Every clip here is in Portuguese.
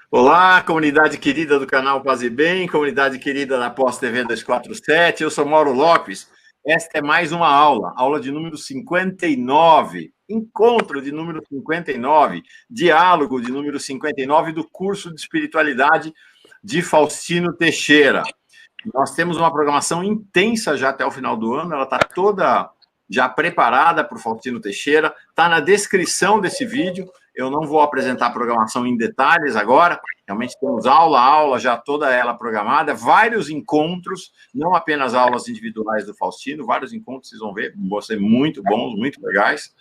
Olá, comunidade querida do canal Paz e Bem, comunidade querida da Pós TV 247, eu sou Mauro Lopes. Esta é mais uma aula de número 59, encontro de número 59, diálogo de número 59 do curso de espiritualidade de Faustino Teixeira. Nós temos uma programação intensa já até o final do ano, ela está toda já preparada para o Faustino Teixeira, está na descrição desse vídeo. Eu não vou apresentar a programação em detalhes agora, realmente temos aula, já toda ela programada, vários encontros, não apenas aulas individuais do Faustino, vários encontros, vocês vão ver, vão ser muito bons, muito legais,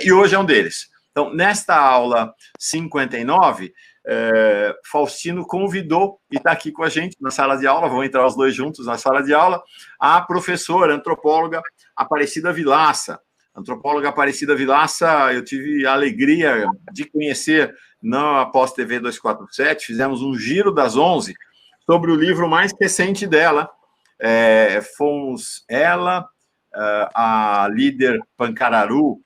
e hoje é um deles. Então, nesta aula 59, Faustino convidou, e está aqui com a gente na sala de aula, vão entrar os dois juntos na sala de aula, a professora, antropóloga Aparecida Vilaça. Antropóloga Aparecida Vilaça, eu tive a alegria de conhecer na Pós TV 247, fizemos um giro das 11 sobre o livro mais recente dela. Fomos ela, a líder Pancararu,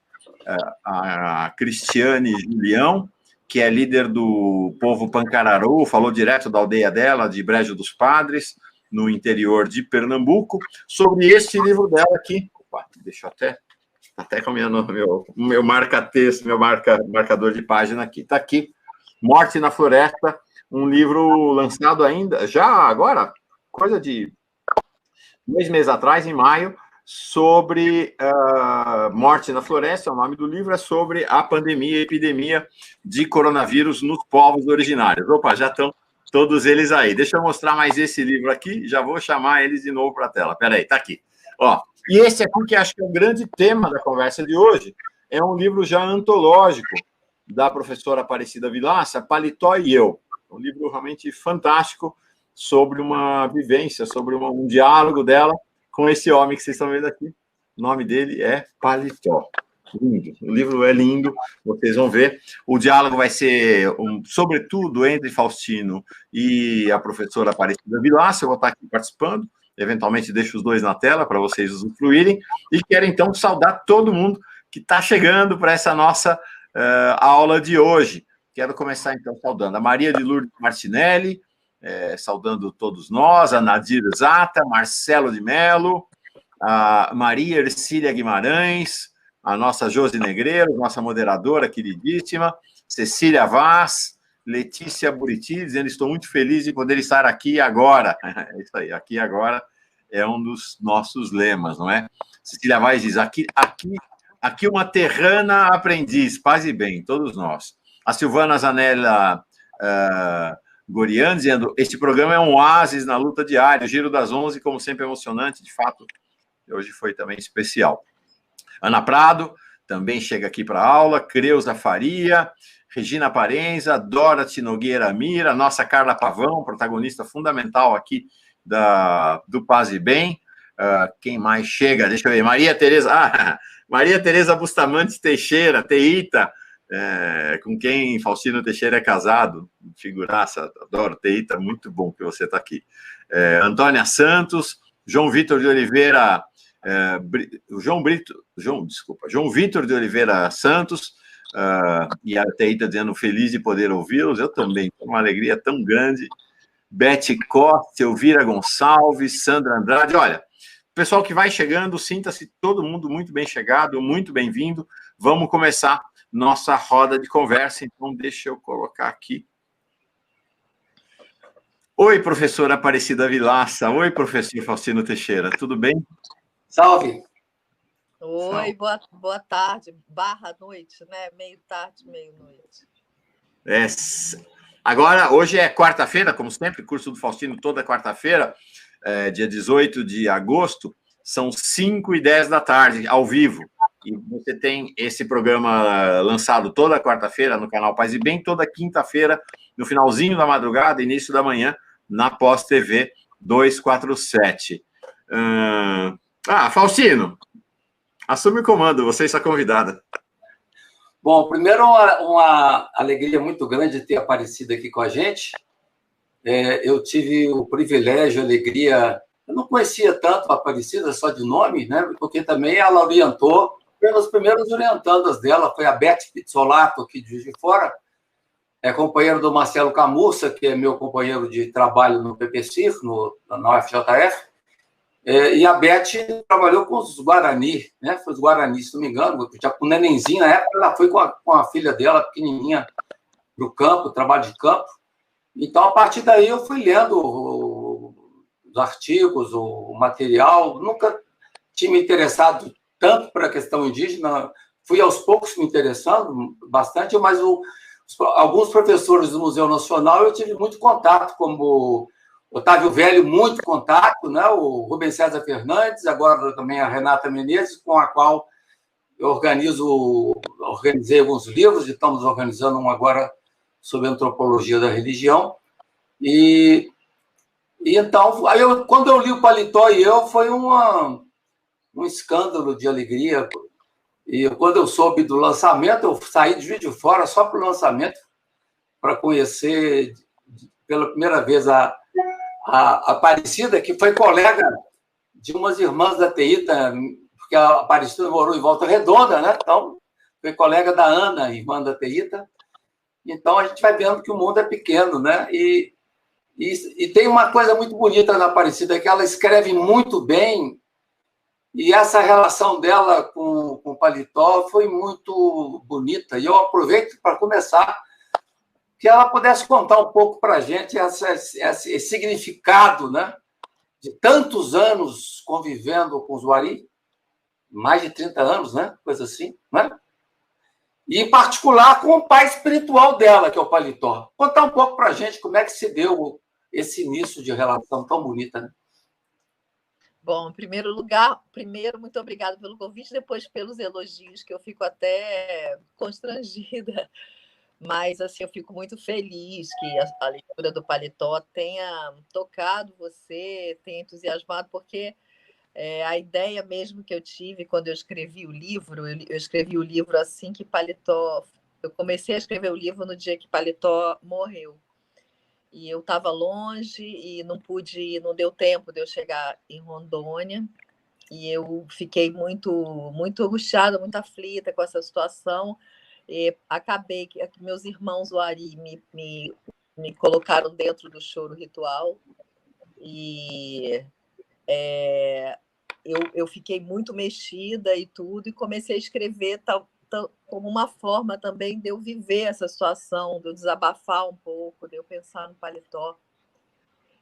a Cristiane Julião, que é líder do povo Pancararu, falou direto da aldeia dela, de Brejo dos Padres, no interior de Pernambuco, sobre este livro dela aqui. Opa, deixa eu até com o meu marca-texto, meu marcador de página aqui. Está aqui, Morte na Floresta, um livro lançado ainda, já agora, coisa de 2 meses atrás, em maio, sobre Morte na Floresta, o nome do livro é sobre a pandemia, a epidemia de coronavírus nos povos originários. Opa, já estão todos eles aí. Deixa eu mostrar mais esse livro aqui, já vou chamar eles de novo para a tela. Espera aí, está aqui. Ó, e esse aqui, que acho que é o grande tema da conversa de hoje, é um livro já antológico da professora Aparecida Vilaça, Paletó e Eu. Um livro realmente fantástico sobre uma vivência, sobre um diálogo dela com esse homem que vocês estão vendo aqui. O nome dele é Paletó. Lindo. O livro é lindo, vocês vão ver. O diálogo vai ser, sobretudo, entre Faustino e a professora Aparecida Vilaça. Eu vou estar aqui participando. Eventualmente deixo os dois na tela para vocês usufruírem, e quero então saudar todo mundo que está chegando para essa nossa aula de hoje. Quero começar então saudando a Maria de Lourdes Martinelli, saudando todos nós, a Nadir Zata, Marcelo de Mello, a Maria Ercília Guimarães, a nossa Josi Negreiro, nossa moderadora queridíssima, Cecília Vaz, Letícia Buriti, dizendo: estou muito feliz de poder estar aqui agora. É isso aí, aqui agora é um dos nossos lemas, não é? Cecília Vaz diz: aqui uma terrana aprendiz, paz e bem, todos nós. A Silvana Zanella Gorian dizendo: este programa é um oásis na luta diária, o Giro das 11, como sempre, emocionante, de fato, hoje foi também especial. Ana Prado também chega aqui para a aula, Creuza Faria, Regina Parenza, Dorothy Nogueira Mira, nossa Carla Pavão, protagonista fundamental aqui do Paz e Bem. Quem mais chega? Deixa eu ver. Maria Tereza Bustamante Teixeira, Teita, com quem Faustino Teixeira é casado. Figuraça, adoro, Teita, muito bom que você está aqui. Antônia Santos, João Vitor de Oliveira, João Vitor de Oliveira Santos, e a Teita dizendo: feliz de poder ouvi-los, eu também, uma alegria tão grande. Bete Costa, Elvira Gonçalves, Sandra Andrade. Olha, pessoal que vai chegando, sinta-se todo mundo muito bem chegado, muito bem-vindo. Vamos começar nossa roda de conversa, então deixa eu colocar aqui. Oi, professora Aparecida Vilaça. Oi, professor Faustino Teixeira, tudo bem? Salve! Oi, boa tarde, /noite, né? Meio tarde, meio noite. Agora, hoje é quarta-feira, como sempre, curso do Faustino toda quarta-feira, dia 18 de agosto, são 5h10 da tarde, ao vivo. E você tem esse programa lançado toda quarta-feira no canal Paz e Bem, toda quinta-feira, no finalzinho da madrugada, início da manhã, na Pós TV 247. Faustino, assume o comando, você está convidada. Bom, primeiro, uma alegria muito grande ter aparecido aqui com a gente. Eu tive o privilégio, a alegria... Eu não conhecia tanto a Aparecida, só de nome, né? Porque também ela orientou, pelas primeiras orientandas dela, foi a Beth Pizzolato, aqui de Juiz de Fora, é companheiro do Marcelo Camurça, que é meu companheiro de trabalho no PPCIR, na UFJF, e a Beth trabalhou com os Guarani, né? Foi os Guarani, se não me engano, já com o nenenzinho, na época ela foi com a filha dela, pequenininha, para o campo, trabalho de campo. Então, a partir daí, eu fui lendo os artigos, o material, nunca tinha me interessado tanto para a questão indígena, fui aos poucos me interessando bastante, mas alguns professores do Museu Nacional eu tive muito contato, como Otávio Velho, muito contato, né? O Rubens César Fernandes, agora também a Renata Menezes, com a qual eu organizei alguns livros, e estamos organizando um agora sobre antropologia da religião. E então, quando eu li o Paletó e eu, foi um escândalo de alegria. E quando eu soube do lançamento, eu saí de Juiz de Fora só para o lançamento, para conhecer pela primeira vez a Aparecida, que foi colega de umas irmãs da TEITA, porque a Aparecida morou em Volta Redonda, né? Então, foi colega da Ana, irmã da TEITA. Então, a gente vai vendo que o mundo é pequeno, né? E tem uma coisa muito bonita na Aparecida, que ela escreve muito bem, e essa relação dela com o Paletó foi muito bonita. E eu aproveito para começar, que ela pudesse contar um pouco para a gente esse significado, né, de tantos anos convivendo com os Wari, mais de 30 anos, né, coisa assim, né? E, em particular, com o pai espiritual dela, que é o Paletó. Contar um pouco para a gente como é que se deu esse início de relação tão bonita, né? Bom, em primeiro lugar, muito obrigada pelo convite, depois pelos elogios, que eu fico até constrangida. Mas, assim, eu fico muito feliz que a leitura do Paletó tenha tocado você, tenha entusiasmado, porque a ideia mesmo que eu tive quando eu escrevi o livro, eu escrevi o livro assim que Paletó... Eu comecei a escrever o livro no dia que Paletó morreu. E eu estava longe e não deu tempo de eu chegar em Rondônia. E eu fiquei muito, muito angustiada, muito aflita com essa situação. E acabei que meus irmãos Wari me colocaram dentro do choro ritual. E eu fiquei muito mexida e tudo, e comecei a escrever como uma forma também de eu viver essa situação, de eu desabafar um pouco, de eu pensar no Paletó.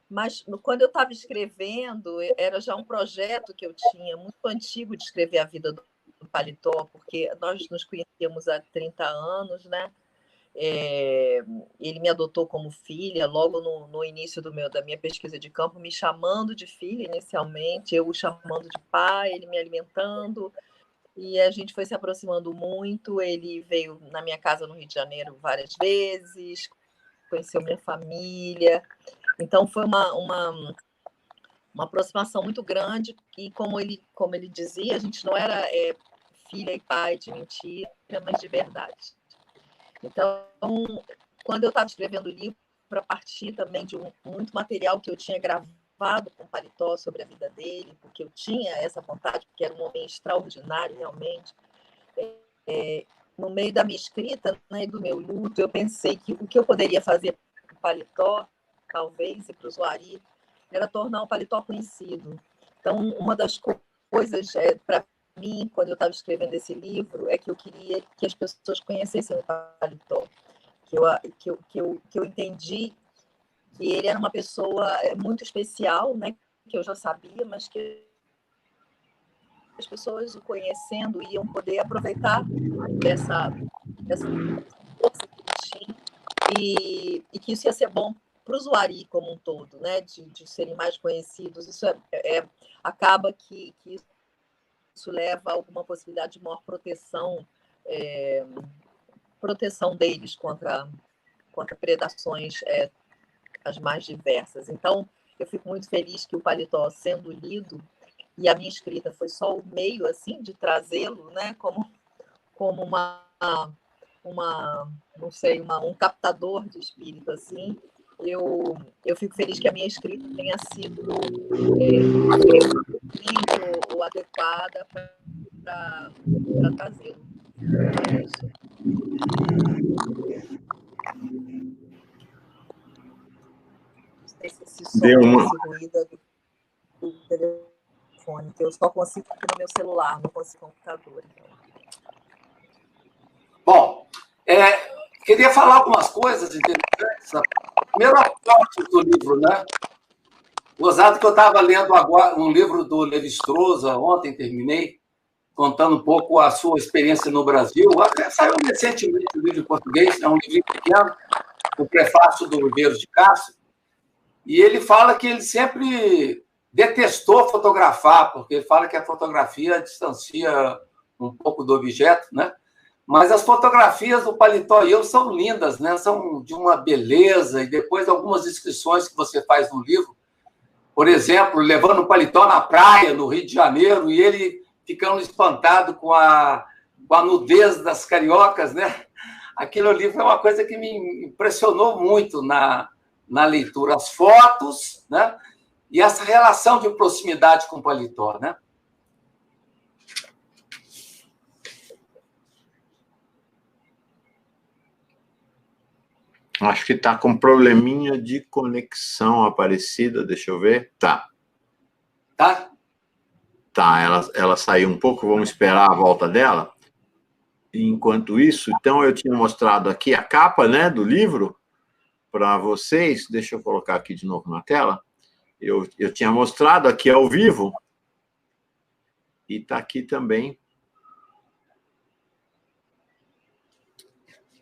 Mas quando eu estava escrevendo, era já um projeto que eu tinha muito antigo de escrever a vida do Paletó, porque nós nos conhecíamos há 30 anos, né? Ele me adotou como filha logo no início da minha pesquisa de campo, me chamando de filha inicialmente, eu o chamando de pai, ele me alimentando, e a gente foi se aproximando muito. Ele veio na minha casa no Rio de Janeiro várias vezes, conheceu minha família. Então, foi uma aproximação muito grande, e como ele dizia, a gente não era filha e pai de mentira, mas de verdade. Então, quando eu estava escrevendo o livro, a partir também de muito material que eu tinha gravado com o Paletó sobre a vida dele, porque eu tinha essa vontade, porque era um homem extraordinário, realmente. No meio da minha escrita, né, e do meu luto, eu pensei que o que eu poderia fazer para o Paletó, talvez, e para o Wari, era tornar o Paletó conhecido. Então, uma das coisas, para mim, quando eu estava escrevendo esse livro, é que eu queria que as pessoas conhecessem o Paletó, que eu entendi que ele era uma pessoa muito especial, né, que eu já sabia, mas que as pessoas o conhecendo iam poder aproveitar dessa força que tinha, e que isso ia ser bom para o Wari como um todo, né, de serem mais conhecidos. Isso acaba que isso leva a alguma possibilidade de maior proteção deles contra predações as mais diversas. Então, eu fico muito feliz que o Paletó, sendo lido, e a minha escrita foi só o meio assim de trazê-lo, né, como não sei, um captador de espírito assim. Eu fico feliz que a minha escrita tenha sido muito ou adequada para trazê-lo. É isso. sei se esse som, Deu uma... esse ruído é do telefone, que eu só consigo aqui no meu celular, não consigo no computador. Bom, queria falar algumas coisas interessantes. Primeiro, a parte do livro, né? Gozado que eu estava lendo agora um livro do Levi-Strauss, ontem terminei, contando um pouco a sua experiência no Brasil. Até saiu recentemente o livro em português, é um livro pequeno, o prefácio do Ribeiro de Castro, e ele fala que ele sempre detestou fotografar, porque ele fala que a fotografia distancia um pouco do objeto, né? Mas as fotografias do Paletó e eu são lindas, né? São de uma beleza, e depois algumas descrições que você faz no livro, por exemplo, levando o paletó na praia, no Rio de Janeiro, e ele ficando espantado com a nudez das cariocas, né? Aquele livro é uma coisa que me impressionou muito na leitura. As fotos, né? E essa relação de proximidade com o paletó, né? Acho que está com probleminha de conexão, Aparecida. Deixa eu ver. Tá. Tá? Tá, ela saiu um pouco, vamos esperar a volta dela. Enquanto isso, então eu tinha mostrado aqui a capa, né, do livro para vocês. Deixa eu colocar aqui de novo na tela. Eu tinha mostrado aqui ao vivo e está aqui também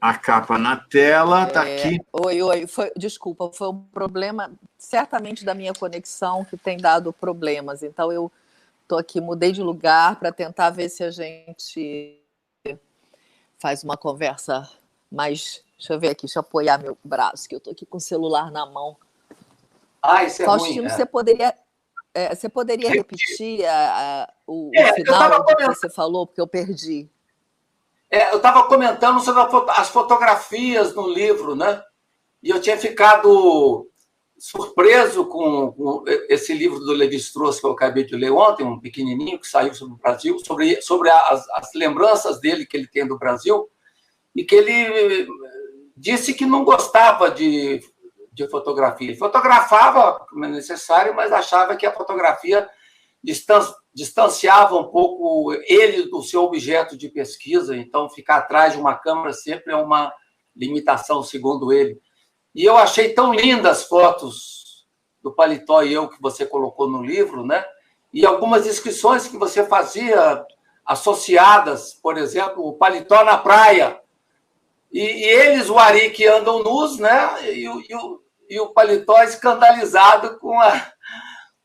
a capa na tela, está aqui. Oi, desculpa, foi um problema certamente da minha conexão que tem dado problemas. Então eu estou aqui, mudei de lugar para tentar ver se a gente faz uma conversa mais... Deixa eu ver aqui, deixa eu apoiar meu braço, que eu estou aqui com o celular na mão. Isso é Faustino, ruim. você poderia repetir o final do que você falou, porque eu perdi. Eu estava comentando sobre as fotografias no livro, né? E eu tinha ficado surpreso com esse livro do Levi-Strauss que eu acabei de ler ontem, um pequenininho que saiu sobre o Brasil, sobre as lembranças dele que ele tem do Brasil, e que ele disse que não gostava de fotografia. Ele fotografava como é necessário, mas achava que a fotografia distanciava um pouco ele do seu objeto de pesquisa, então ficar atrás de uma câmera sempre é uma limitação, segundo ele. E eu achei tão lindas as fotos do Paletó e eu que você colocou no livro, né? E algumas descrições que você fazia associadas, por exemplo, o paletó na praia. E eles, o Ari, que andam nus, né? E o paletó escandalizado com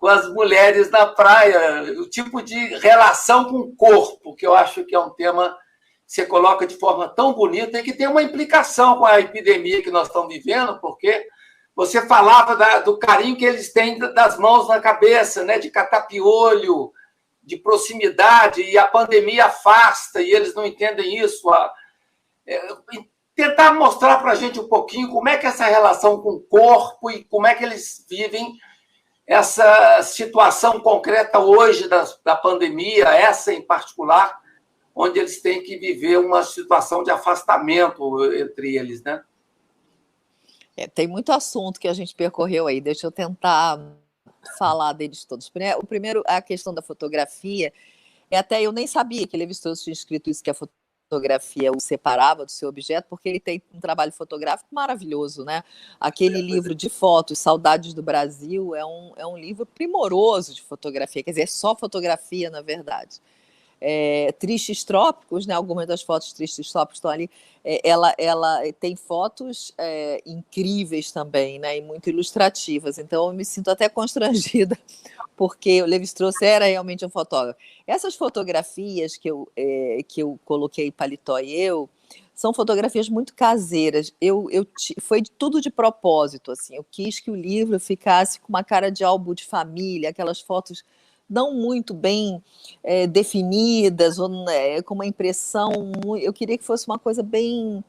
as mulheres na praia, o tipo de relação com o corpo, que eu acho que é um tema que você coloca de forma tão bonita e que tem uma implicação com a epidemia que nós estamos vivendo, porque você falava do carinho que eles têm das mãos na cabeça, né? De catar piolho, de proximidade, e a pandemia afasta, e eles não entendem isso. Tentar mostrar para a gente um pouquinho como é que é essa relação com o corpo e como é que eles vivem essa situação concreta hoje da pandemia, essa em particular, onde eles têm que viver uma situação de afastamento entre eles, né? Tem muito assunto que a gente percorreu aí, deixa eu tentar falar deles todos. O primeiro, a questão da fotografia, até eu nem sabia que Levi-Strauss tinha escrito isso, que a fotografia o separava do seu objeto, porque ele tem um trabalho fotográfico maravilhoso, né? Aquele livro de fotos, Saudades do Brasil, é um livro primoroso de fotografia, quer dizer, é só fotografia, na verdade. Tristes Trópicos, né? Algumas das fotos Tristes Trópicos estão ali. Ela tem fotos incríveis também, né? E muito ilustrativas. Então, eu me sinto até constrangida, porque o Levi-Strauss era realmente um fotógrafo. Essas fotografias que eu coloquei, Paletó e eu, são fotografias muito caseiras. Foi tudo de propósito, assim. Eu quis que o livro ficasse com uma cara de álbum de família, aquelas fotos não muito bem definidas, ou, com uma impressão... Eu queria que fosse uma coisa bem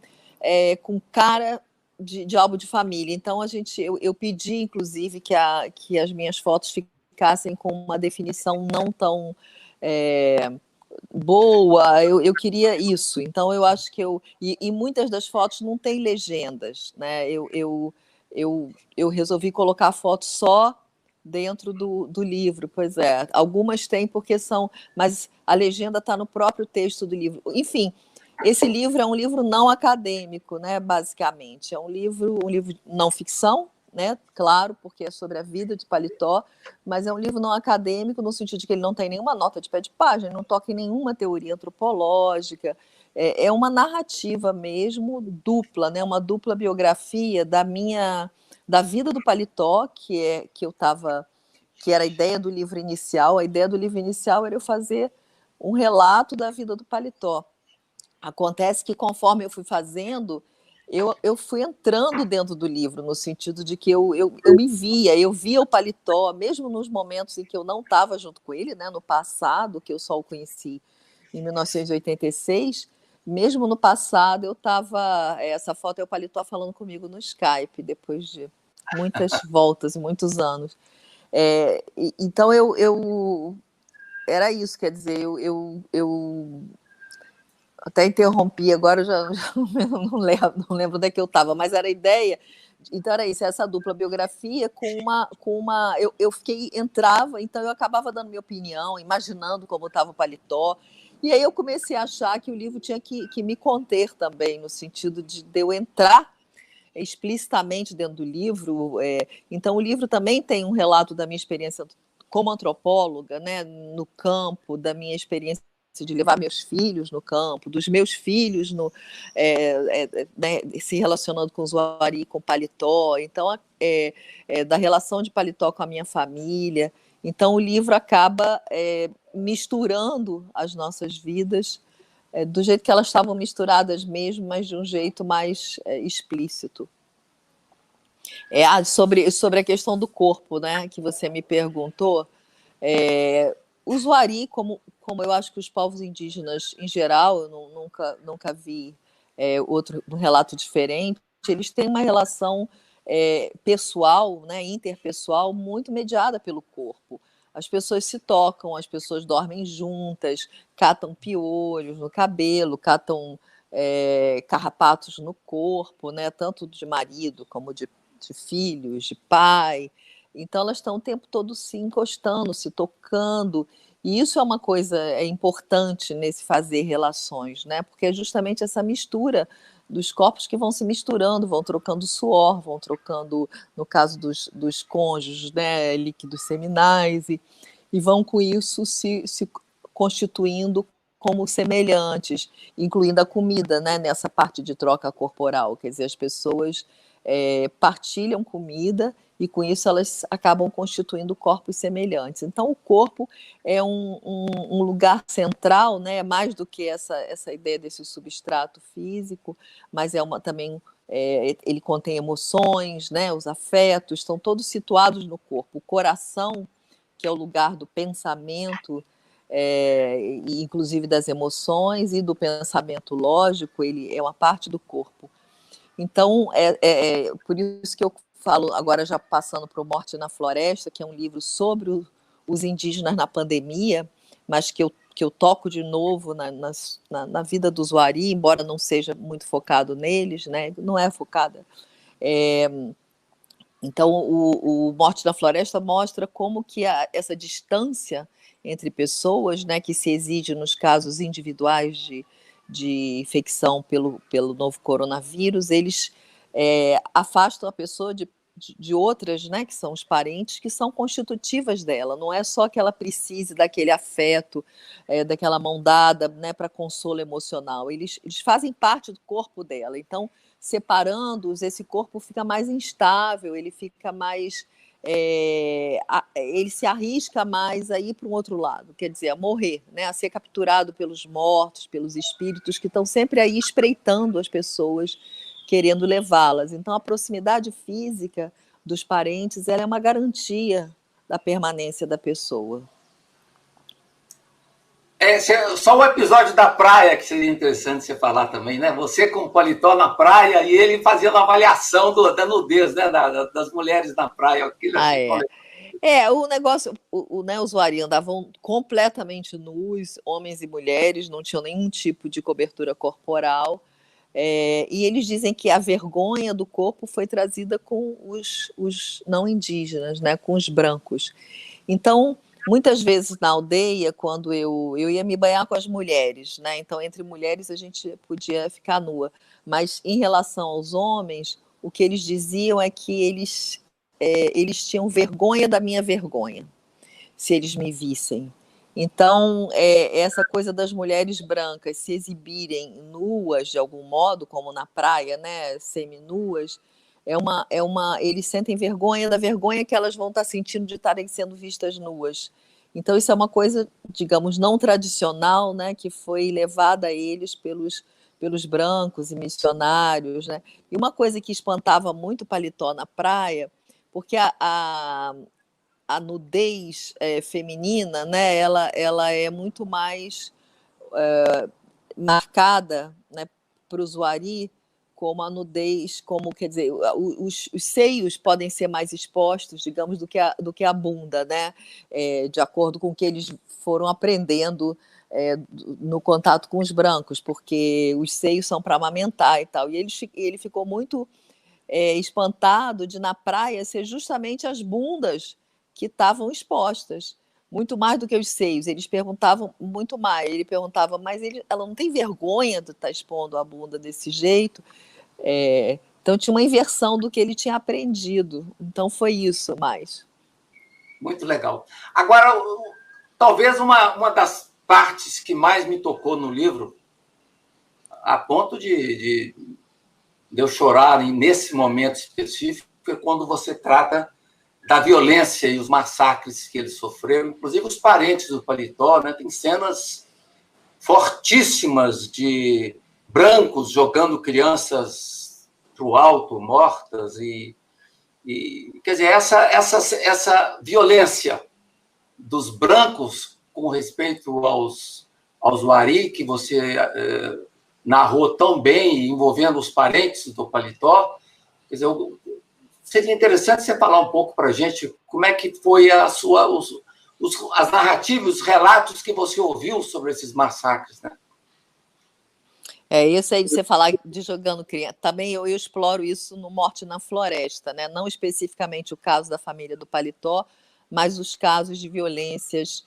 com cara de álbum de família. Então, eu pedi, inclusive, que as minhas fotos ficassem com uma definição não tão boa. Eu queria isso. Então, eu acho que e muitas das fotos não têm legendas, né? eu resolvi colocar a foto só dentro do livro. Pois é, algumas tem porque são, mas a legenda está no próprio texto do livro. Enfim, esse livro é um livro não acadêmico, né, basicamente. É um livro não ficção, né, claro, porque é sobre a vida de Paletó, mas é um livro não acadêmico no sentido de que ele não tem nenhuma nota de pé de página, não toca em nenhuma teoria antropológica. É uma narrativa mesmo dupla, né, uma dupla biografia da vida do Paletó, que era a ideia do livro inicial. A ideia do livro inicial era eu fazer um relato da vida do Paletó. Acontece que, conforme eu fui fazendo, eu fui entrando dentro do livro, no sentido de que eu me via, eu via o Paletó, mesmo nos momentos em que eu não estava junto com ele, né, no passado, que eu só o conheci em 1986, mesmo no passado eu estava... Essa foto é o Paletó falando comigo no Skype, depois de muitas voltas e muitos anos. Então, era isso, quer dizer, eu até interrompi, agora eu já não lembro onde é que eu estava, mas era a ideia. Então era isso, essa dupla biografia com uma eu entrava, então eu acabava dando minha opinião, imaginando como estava o Paletó, e aí eu comecei a achar que o livro tinha que me conter também, no sentido de eu entrar explicitamente dentro do livro. Então o livro também tem um relato da minha experiência como antropóloga, né, no campo, da minha experiência de levar meus filhos no campo, dos meus filhos né, se relacionando com o Zuari, com o Paletó, então da relação de Paletó com a minha família. Então o livro acaba misturando as nossas vidas do jeito que elas estavam misturadas mesmo, mas de um jeito mais explícito. Sobre a questão do corpo, né, que você me perguntou, o Zuari, como eu acho que os povos indígenas em geral, eu nunca vi outro relato diferente, eles têm uma relação pessoal, né, interpessoal, muito mediada pelo corpo. As pessoas se tocam, as pessoas dormem juntas, catam piolhos no cabelo, catam carrapatos no corpo, né, tanto de marido como de filhos, de pai. Então elas estão o tempo todo se encostando, se tocando, e isso é uma coisa importante nesse fazer relações, né? Porque é justamente essa mistura dos corpos que vão se misturando, vão trocando suor, vão trocando, no caso dos cônjuges, né, líquidos seminais, e vão com isso se constituindo como semelhantes, incluindo a comida, né, nessa parte de troca corporal. Quer dizer, as pessoas partilham comida e com isso elas acabam constituindo corpos semelhantes. Então o corpo é um lugar central, né, mais do que essa ideia desse substrato físico, mas também ele contém emoções, né, os afetos, estão todos situados no corpo. O coração, que é o lugar do pensamento, e inclusive das emoções e do pensamento lógico, ele é uma parte do corpo. Então, por isso que eu falo, agora já passando para o Morte na Floresta, que é um livro sobre os indígenas na pandemia, mas que eu toco de novo na vida do Zuari, embora não seja muito focado neles, né? Não é focada. Então, o Morte na Floresta mostra como que essa distância entre pessoas, né, que se exige nos casos individuais de infecção pelo novo coronavírus, eles afastam a pessoa de outras, né, que são os parentes, que são constitutivas dela. Não é só que ela precise daquele afeto, daquela mão dada, né, para consolo emocional. Eles fazem parte do corpo dela. Então, separando-os, esse corpo fica mais instável, ele fica mais... ele se arrisca mais a ir para um outro lado, quer dizer, a morrer, né, a ser capturado pelos mortos, pelos espíritos que estão sempre aí espreitando as pessoas, querendo levá-las. Então, a proximidade física dos parentes, ela é uma garantia da permanência da pessoa. Só o episódio da praia que seria interessante você falar também, né? Você com o Paletó na praia e ele fazendo a avaliação da nudez, né? Das mulheres na praia. O negócio, né, os Zuari andavam completamente nus, homens e mulheres, não tinham nenhum tipo de cobertura corporal. E eles dizem que a vergonha do corpo foi trazida com os não indígenas, né, com os brancos. Então, muitas vezes na aldeia, quando eu ia me banhar com as mulheres, né, então entre mulheres a gente podia ficar nua, mas em relação aos homens, o que eles diziam é que eles tinham vergonha da minha vergonha, se eles me vissem. Então, essa coisa das mulheres brancas se exibirem nuas de algum modo, como na praia, né, seminuas, eles sentem vergonha da vergonha que elas vão estar sentindo de estarem sendo vistas nuas. Então, isso é uma coisa, digamos, não tradicional, né, que foi levada a eles pelos brancos e missionários, né? E uma coisa que espantava muito o paletó na praia, porque a nudez feminina, né, ela é muito mais marcada, né, para o usuário como a nudez, como, quer dizer, os seios podem ser mais expostos, digamos, do que a bunda, né, de acordo com o que eles foram aprendendo no contato com os brancos, porque os seios são para amamentar e tal. E ele ficou muito espantado de, na praia, ser justamente as bundas que estavam expostas, muito mais do que os seios. Eles perguntavam muito mais. Ele perguntava, mas ela não tem vergonha de estar expondo a bunda desse jeito? Então tinha uma inversão do que ele tinha aprendido. Então foi isso mais. Muito legal. Agora, talvez uma das partes que mais me tocou no livro, a ponto de eu chorar nesse momento específico, é quando você trata da violência e os massacres que eles sofreram, inclusive os parentes do paletó, né? Tem cenas fortíssimas de brancos jogando crianças para o alto, mortas, e quer dizer, essa violência dos brancos com respeito aos Wari, que você narrou tão bem, envolvendo os parentes do paletó, quer dizer, seria interessante você falar um pouco para a gente como é que foi as narrativas, os relatos que você ouviu sobre esses massacres, né? Isso aí de você falar de jogando criança. Também eu exploro isso no Morte na Floresta, né? Não especificamente o caso da família do paletó, mas os casos de violências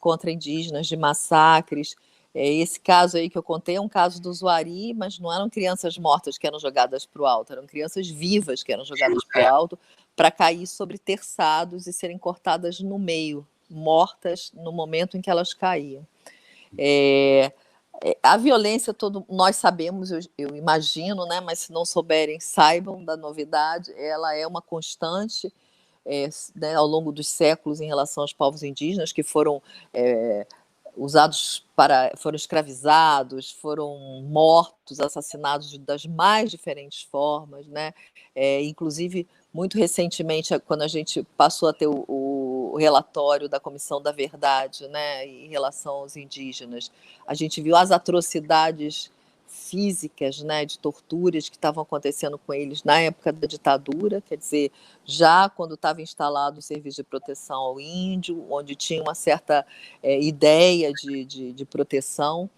contra indígenas, de massacres. Esse caso aí que eu contei é um caso do Usuari, mas não eram crianças mortas que eram jogadas para o alto, eram crianças vivas que eram jogadas para o alto para cair sobre terçados e serem cortadas no meio, mortas no momento em que elas caíam. A violência, nós sabemos, eu imagino, né, mas se não souberem, saibam da novidade, ela é uma constante né, ao longo dos séculos em relação aos povos indígenas que foram foram escravizados, foram mortos, assassinados das mais diferentes formas, né? Inclusive, muito recentemente, quando a gente passou a ter o relatório da Comissão da Verdade, né, em relação aos indígenas, a gente viu as atrocidades físicas, né, de torturas que estavam acontecendo com eles na época da ditadura, quer dizer, já quando estava instalado o Serviço de Proteção ao Índio, onde tinha uma certa ideia de proteção,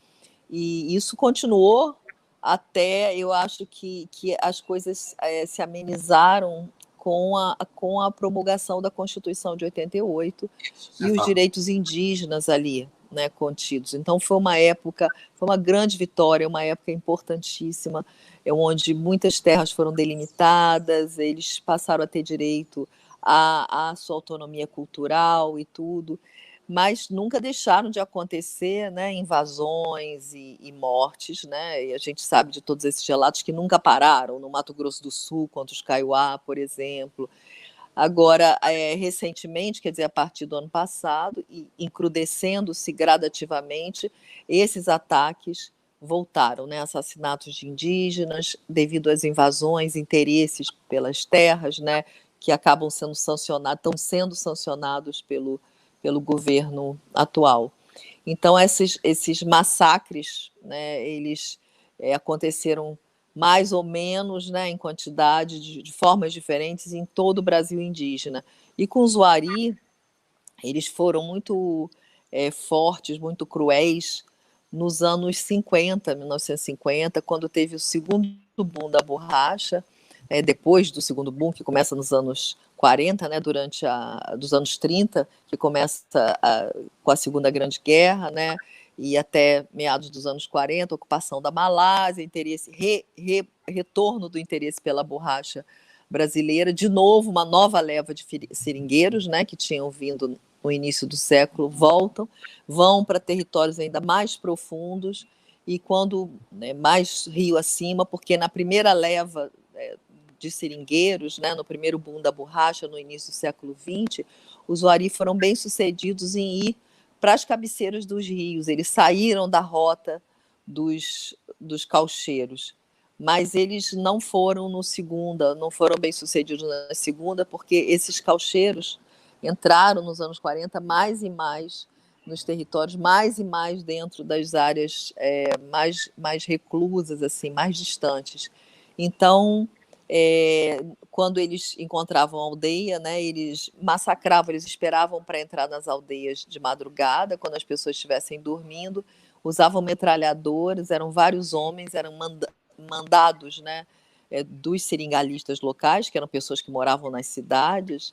e isso continuou até, eu acho que as coisas se amenizaram com a promulgação da Constituição de 88 e os direitos indígenas ali, né, contidos. Então foi uma grande vitória, uma época importantíssima, onde muitas terras foram delimitadas, eles passaram a ter direito à sua autonomia cultural e tudo, mas nunca deixaram de acontecer, né, invasões e mortes, né, e a gente sabe de todos esses relatos que nunca pararam, no Mato Grosso do Sul, contra os Kaiowá, por exemplo. Agora, recentemente, quer dizer, a partir do ano passado, e encrudescendo-se gradativamente, esses ataques voltaram, né? Assassinatos de indígenas devido às invasões, interesses pelas terras, né? Que acabam sendo sancionados, estão sendo sancionados pelo governo atual. Então, esses massacres, né? Eles aconteceram mais ou menos, né, em quantidade, de formas diferentes em todo o Brasil indígena. E com os Wari, eles foram muito fortes, muito cruéis, nos anos 50, 1950, quando teve o segundo boom da borracha, depois do segundo boom, que começa nos anos 40, né, dos anos 30, que começa com a Segunda Grande Guerra, né, e até meados dos anos 40, ocupação da Malásia, interesse, retorno do interesse pela borracha brasileira, de novo uma nova leva de seringueiros, né, que tinham vindo no início do século, vão para territórios ainda mais profundos, e quando, né, mais rio acima, porque na primeira leva de seringueiros, né, no primeiro boom da borracha, no início do século XX, os Wari foram bem sucedidos em ir para as cabeceiras dos rios. Eles saíram da rota dos caucheiros, mas eles não foram não foram bem sucedidos na segunda, porque esses caucheiros entraram nos anos 40 mais e mais nos territórios, mais e mais dentro das áreas mais reclusas, assim, mais distantes. Então, quando eles encontravam aldeia, né, eles massacravam, eles esperavam para entrar nas aldeias de madrugada, quando as pessoas estivessem dormindo, usavam metralhadores, eram vários homens, eram mandados, né, dos seringalistas locais, que eram pessoas que moravam nas cidades,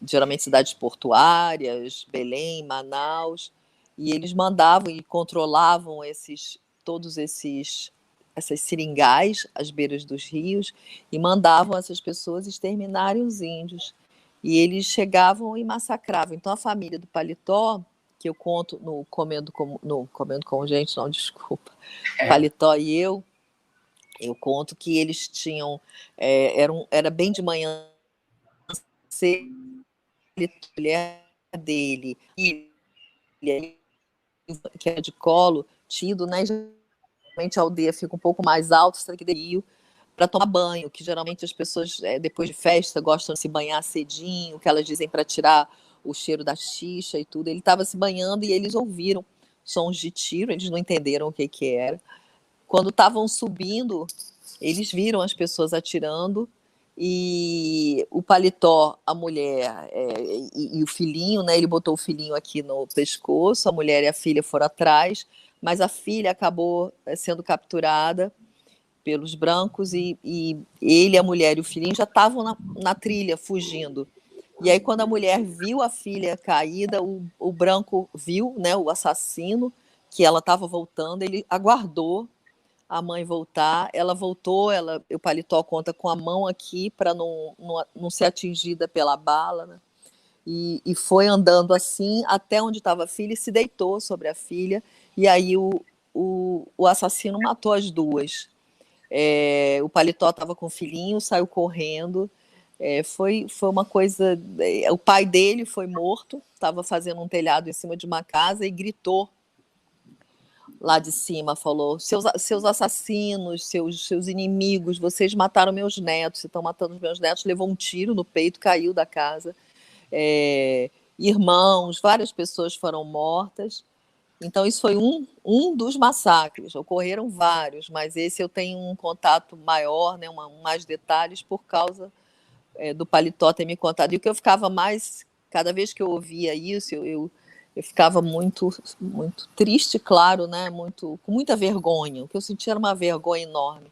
geralmente cidades portuárias, Belém, Manaus, e eles mandavam e controlavam todos essas seringais às beiras dos rios e mandavam essas pessoas exterminarem os índios. E eles chegavam e massacravam. Então, a família do Paletó, que eu conto no Comendo com Gente, não, desculpa, Paletó e eu conto que eles tinham, era bem de manhã, a mulher dele, e que é de colo, tido, né? Geralmente a aldeia fica um pouco mais alta, que Rio, para tomar banho, que geralmente as pessoas, depois de festa, gostam de se banhar cedinho, que elas dizem para tirar o cheiro da xixa e tudo. Ele estava se banhando e eles ouviram sons de tiro, eles não entenderam o que era. Quando estavam subindo, eles viram as pessoas atirando, e o Paletó, a mulher e o filhinho, né, ele botou o filhinho aqui no pescoço, a mulher e a filha foram atrás, mas a filha acabou sendo capturada pelos brancos, e ele, a mulher e o filhinho já estavam na trilha, fugindo. E aí, quando a mulher viu a filha caída, o branco viu, né, o assassino, que ela estava voltando, ele aguardou a mãe voltar, ela voltou, o Paletó conta com a mão aqui para não ser atingida pela bala, né? E foi andando assim até onde estava a filha e se deitou sobre a filha, e aí o assassino matou as duas. O Paletó estava com o filhinho, saiu correndo, foi uma coisa... O pai dele foi morto, estava fazendo um telhado em cima de uma casa e gritou lá de cima, falou: seus assassinos, seus inimigos, vocês mataram meus netos, vocês estão matando os meus netos. Levou um tiro no peito, caiu da casa. Irmãos, várias pessoas foram mortas. Então, isso foi um dos massacres. Ocorreram vários, mas esse eu tenho um contato maior, né, mais detalhes, por causa do Paletó ter me contado. E o que eu ficava mais... Cada vez que eu ouvia isso, eu ficava muito, muito triste, claro, né? Com muita vergonha. O que eu sentia era uma vergonha enorme.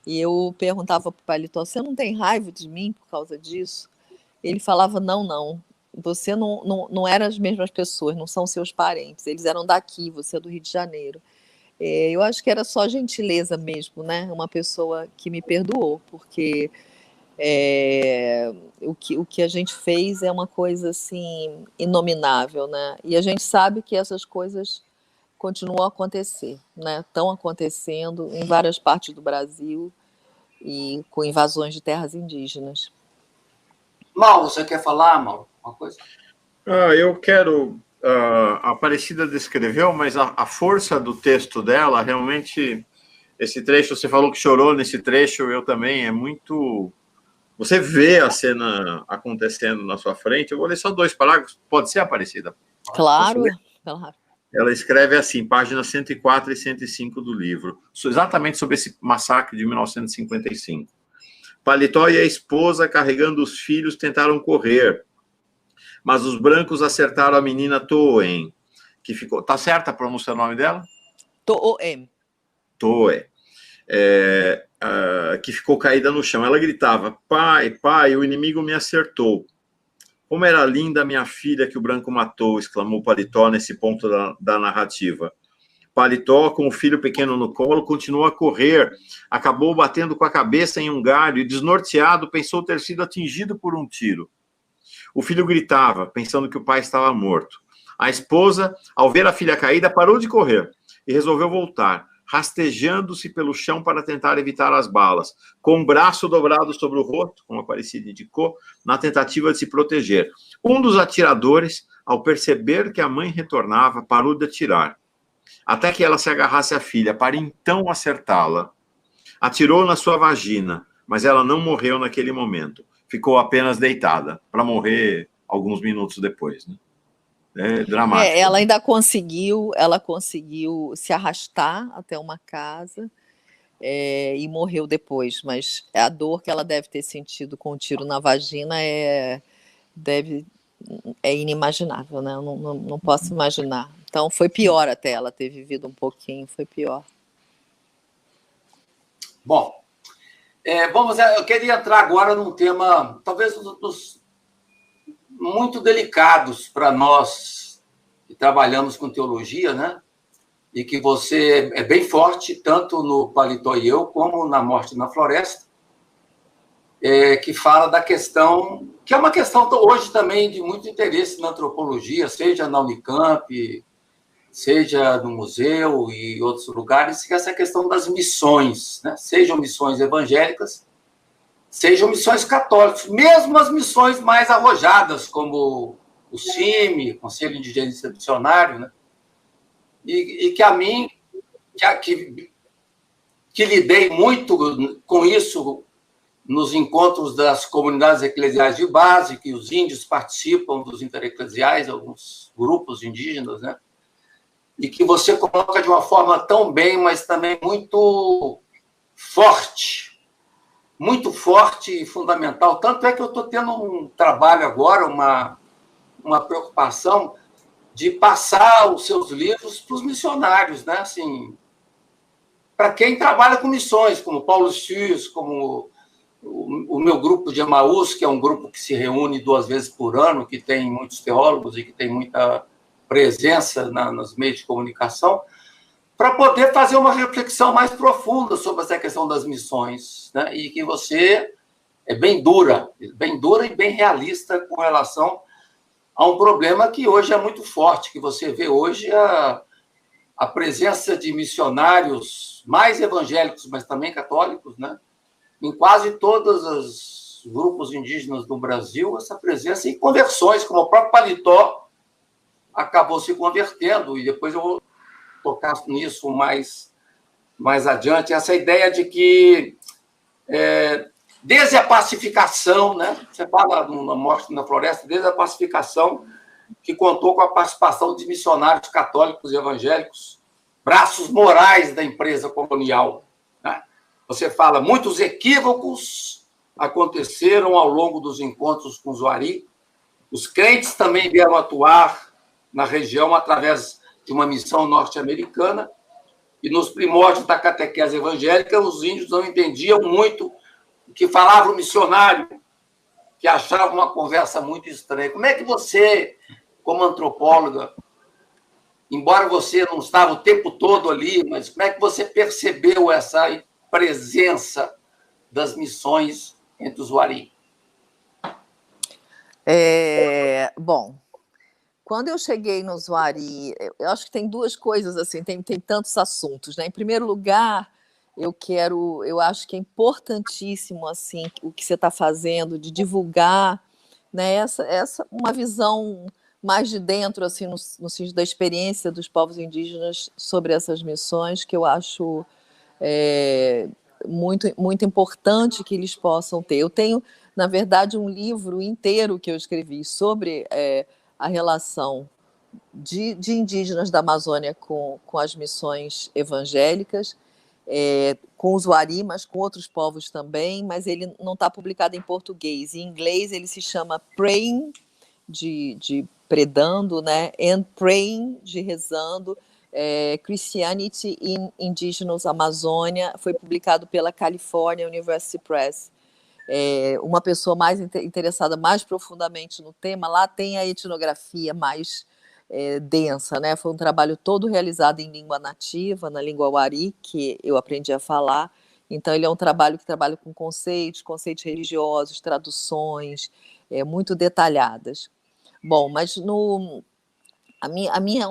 E eu perguntava para o Paletó: você não tem raiva de mim por causa disso? Ele falava: não. Você não era as mesmas pessoas, não são seus parentes. Eles eram daqui, você é do Rio de Janeiro. Eu acho que era só gentileza mesmo, né? Uma pessoa que me perdoou, porque... o que a gente fez é uma coisa assim inominável, né? E a gente sabe que essas coisas continuam a acontecer, né? Estão acontecendo em várias partes do Brasil e com invasões de terras indígenas. Mauro, você quer falar, Mauro, uma coisa? Eu quero... a Aparecida descreveu, mas a força do texto dela, realmente, esse trecho, você falou que chorou nesse trecho, eu também, é muito... Você vê a cena acontecendo na sua frente. Eu vou ler só 2 parágrafos. Pode ser, Aparecida? Claro. Ela escreve assim, páginas 104 e 105 do livro, exatamente sobre esse massacre de 1955. Paletó e a esposa, carregando os filhos, tentaram correr, mas os brancos acertaram a menina Toen. que ficou... Tá certa a pronúncia do nome dela? To'oem. Toe. Que ficou caída no chão. Ela gritava: pai, pai, o inimigo me acertou. Como era linda minha filha que o branco matou, exclamou Paletó nesse ponto da narrativa. Paletó, com o filho pequeno no colo, continuou a correr, acabou batendo com a cabeça em um galho e, desnorteado, pensou ter sido atingido por um tiro. O filho gritava, pensando que o pai estava morto. A esposa, ao ver a filha caída, parou de correr e resolveu voltar, rastejando-se pelo chão para tentar evitar as balas, com o braço dobrado sobre o rosto, como a Aparecida indicou, na tentativa de se proteger. Um dos atiradores, ao perceber que a mãe retornava, parou de atirar, até que ela se agarrasse à filha, para então acertá-la. Atirou na sua vagina, mas ela não morreu naquele momento. Ficou apenas deitada, para morrer alguns minutos depois, né? É dramático. Ela ainda conseguiu se arrastar até uma casa e morreu depois, mas a dor que ela deve ter sentido com o tiro na vagina é inimaginável, né? Eu não posso imaginar. Então foi pior até ela ter vivido um pouquinho, foi pior. Bom, eu queria entrar agora num tema, talvez dos muito delicados para nós que trabalhamos com teologia, né? E que você é bem forte, tanto no Paletó e eu, como na Morte na Floresta, que fala da questão, que é uma questão hoje também de muito interesse na antropologia, seja na Unicamp, seja no museu e outros lugares, que é essa questão das missões, né? Sejam missões evangélicas, sejam missões católicas, mesmo as missões mais arrojadas, como o CIMI, Conselho Indigenista Missionário, né? E que a mim, que lidei muito com isso nos encontros das comunidades eclesiais de base, que os índios participam dos intereclesiais, alguns grupos indígenas, né? E que você coloca de uma forma tão bem, mas também muito forte e fundamental. Tanto é que eu estou tendo um trabalho agora, uma preocupação de passar os seus livros para os missionários, né? Assim, para quem trabalha com missões, como Paulo Schius, como o meu grupo de Emaús, que é um grupo que se reúne 2 vezes por ano, que tem muitos teólogos e que tem muita presença nos meios de comunicação, para poder fazer uma reflexão mais profunda sobre essa questão das missões, né? E que você é bem dura e bem realista com relação a um problema que hoje é muito forte, que você vê hoje a presença de missionários mais evangélicos, mas também católicos, né? Em quase todos os grupos indígenas do Brasil, essa presença e conversões, como o próprio Paletó acabou se convertendo, e depois eu vou tocar nisso mais adiante, essa ideia de que desde a pacificação, né? Você fala na Morte na Floresta, desde a pacificação, que contou com a participação de missionários católicos e evangélicos, braços morais da empresa colonial, né? Você fala, muitos equívocos aconteceram ao longo dos encontros com os Wari. Os crentes também vieram atuar na região através de uma missão norte-americana, e nos primórdios da catequese evangélica, os índios não entendiam muito o que falava o missionário, que achava uma conversa muito estranha. Como é que você, como antropóloga, embora você não estava o tempo todo ali, mas como é que você percebeu essa presença das missões entre os Wari? Bom, quando eu cheguei no Wari, eu acho que tem 2 coisas, assim, tem tantos assuntos, né? Em primeiro lugar, eu acho que é importantíssimo, assim, o que você está fazendo, de divulgar, né, essa uma visão mais de dentro, assim, no sentido da experiência dos povos indígenas sobre essas missões, que eu acho muito, muito importante que eles possam ter. Eu tenho, na verdade, um livro inteiro que eu escrevi sobre a relação de indígenas da Amazônia com as missões evangélicas, com os Wari, mas com outros povos também, mas ele não está publicado em português. Em inglês ele se chama Praying, de predando, né? And Praying, de rezando, Christianity in Indigenous Amazônia, foi publicado pela California University Press. Uma pessoa mais interessada mais profundamente no tema, lá tem a etnografia mais densa, né? Foi um trabalho todo realizado em língua nativa, na língua wari, que eu aprendi a falar. Então, ele é um trabalho que trabalha com conceitos religiosos, traduções, muito detalhadas. Bom, mas o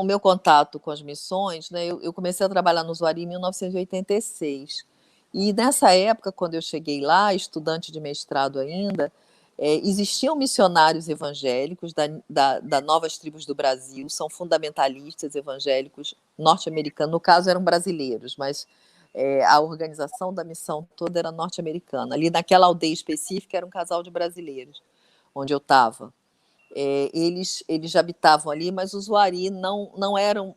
meu contato com as missões, né, eu comecei a trabalhar no Zuari em 1986. E nessa época, quando eu cheguei lá, estudante de mestrado ainda, existiam missionários evangélicos da Novas Tribos do Brasil, são fundamentalistas evangélicos norte-americanos, no caso eram brasileiros, mas a organização da missão toda era norte-americana. Ali naquela aldeia específica era um casal de brasileiros, onde eu estava. Eles já habitavam ali, mas os Zuari não eram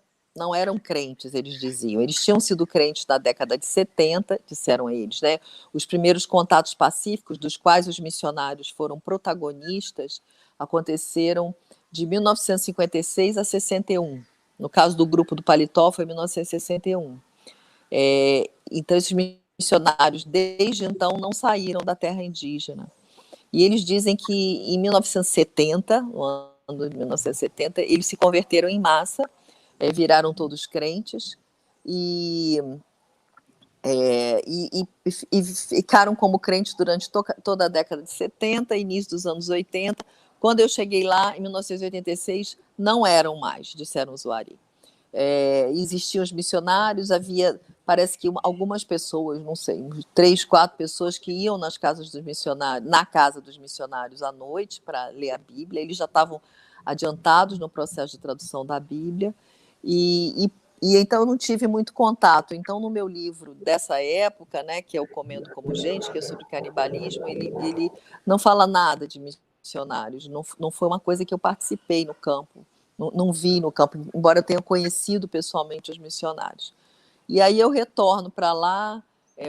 crentes, eles diziam. Eles tinham sido crentes na década de 70, disseram eles, né? Os primeiros contatos pacíficos, dos quais os missionários foram protagonistas, aconteceram de 1956 a 61. No caso do grupo do Paletó, foi 1961. Então, esses missionários, desde então, não saíram da terra indígena. E eles dizem que em 1970, no ano de 1970, eles se converteram em massa, viraram todos crentes e ficaram como crentes durante toda a década de 70, início dos anos 80. Quando eu cheguei lá, em 1986, não eram mais, disseram os Zuari. Existiam os missionários, parece que algumas pessoas, não sei, 3, 4 pessoas que iam nas casas dos missionários, na casa dos missionários à noite para ler a Bíblia. Eles já estavam adiantados no processo de tradução da Bíblia e então eu não tive muito contato. Então, no meu livro dessa época, né, que eu comento como gente, que é sobre canibalismo, ele não fala nada de missionários, não foi uma coisa que eu participei no campo. Não vi no campo, embora eu tenha conhecido pessoalmente os missionários. E aí eu retorno para lá,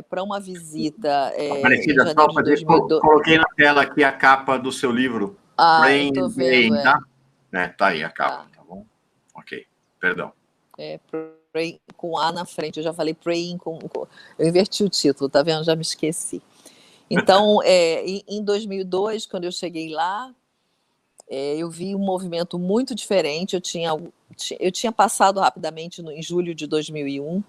para uma visita Aparecida, em janeiro de 2012. Coloquei na tela aqui a capa do seu livro. Eu estou vendo. Tá? Tá aí a capa, tá bom? Ok, perdão. Praying com A na frente, eu já falei Praying eu inverti o título, tá vendo? Já me esqueci. Então, em 2002, quando eu cheguei lá, eu vi um movimento muito diferente. Eu tinha passado rapidamente em julho de 2001,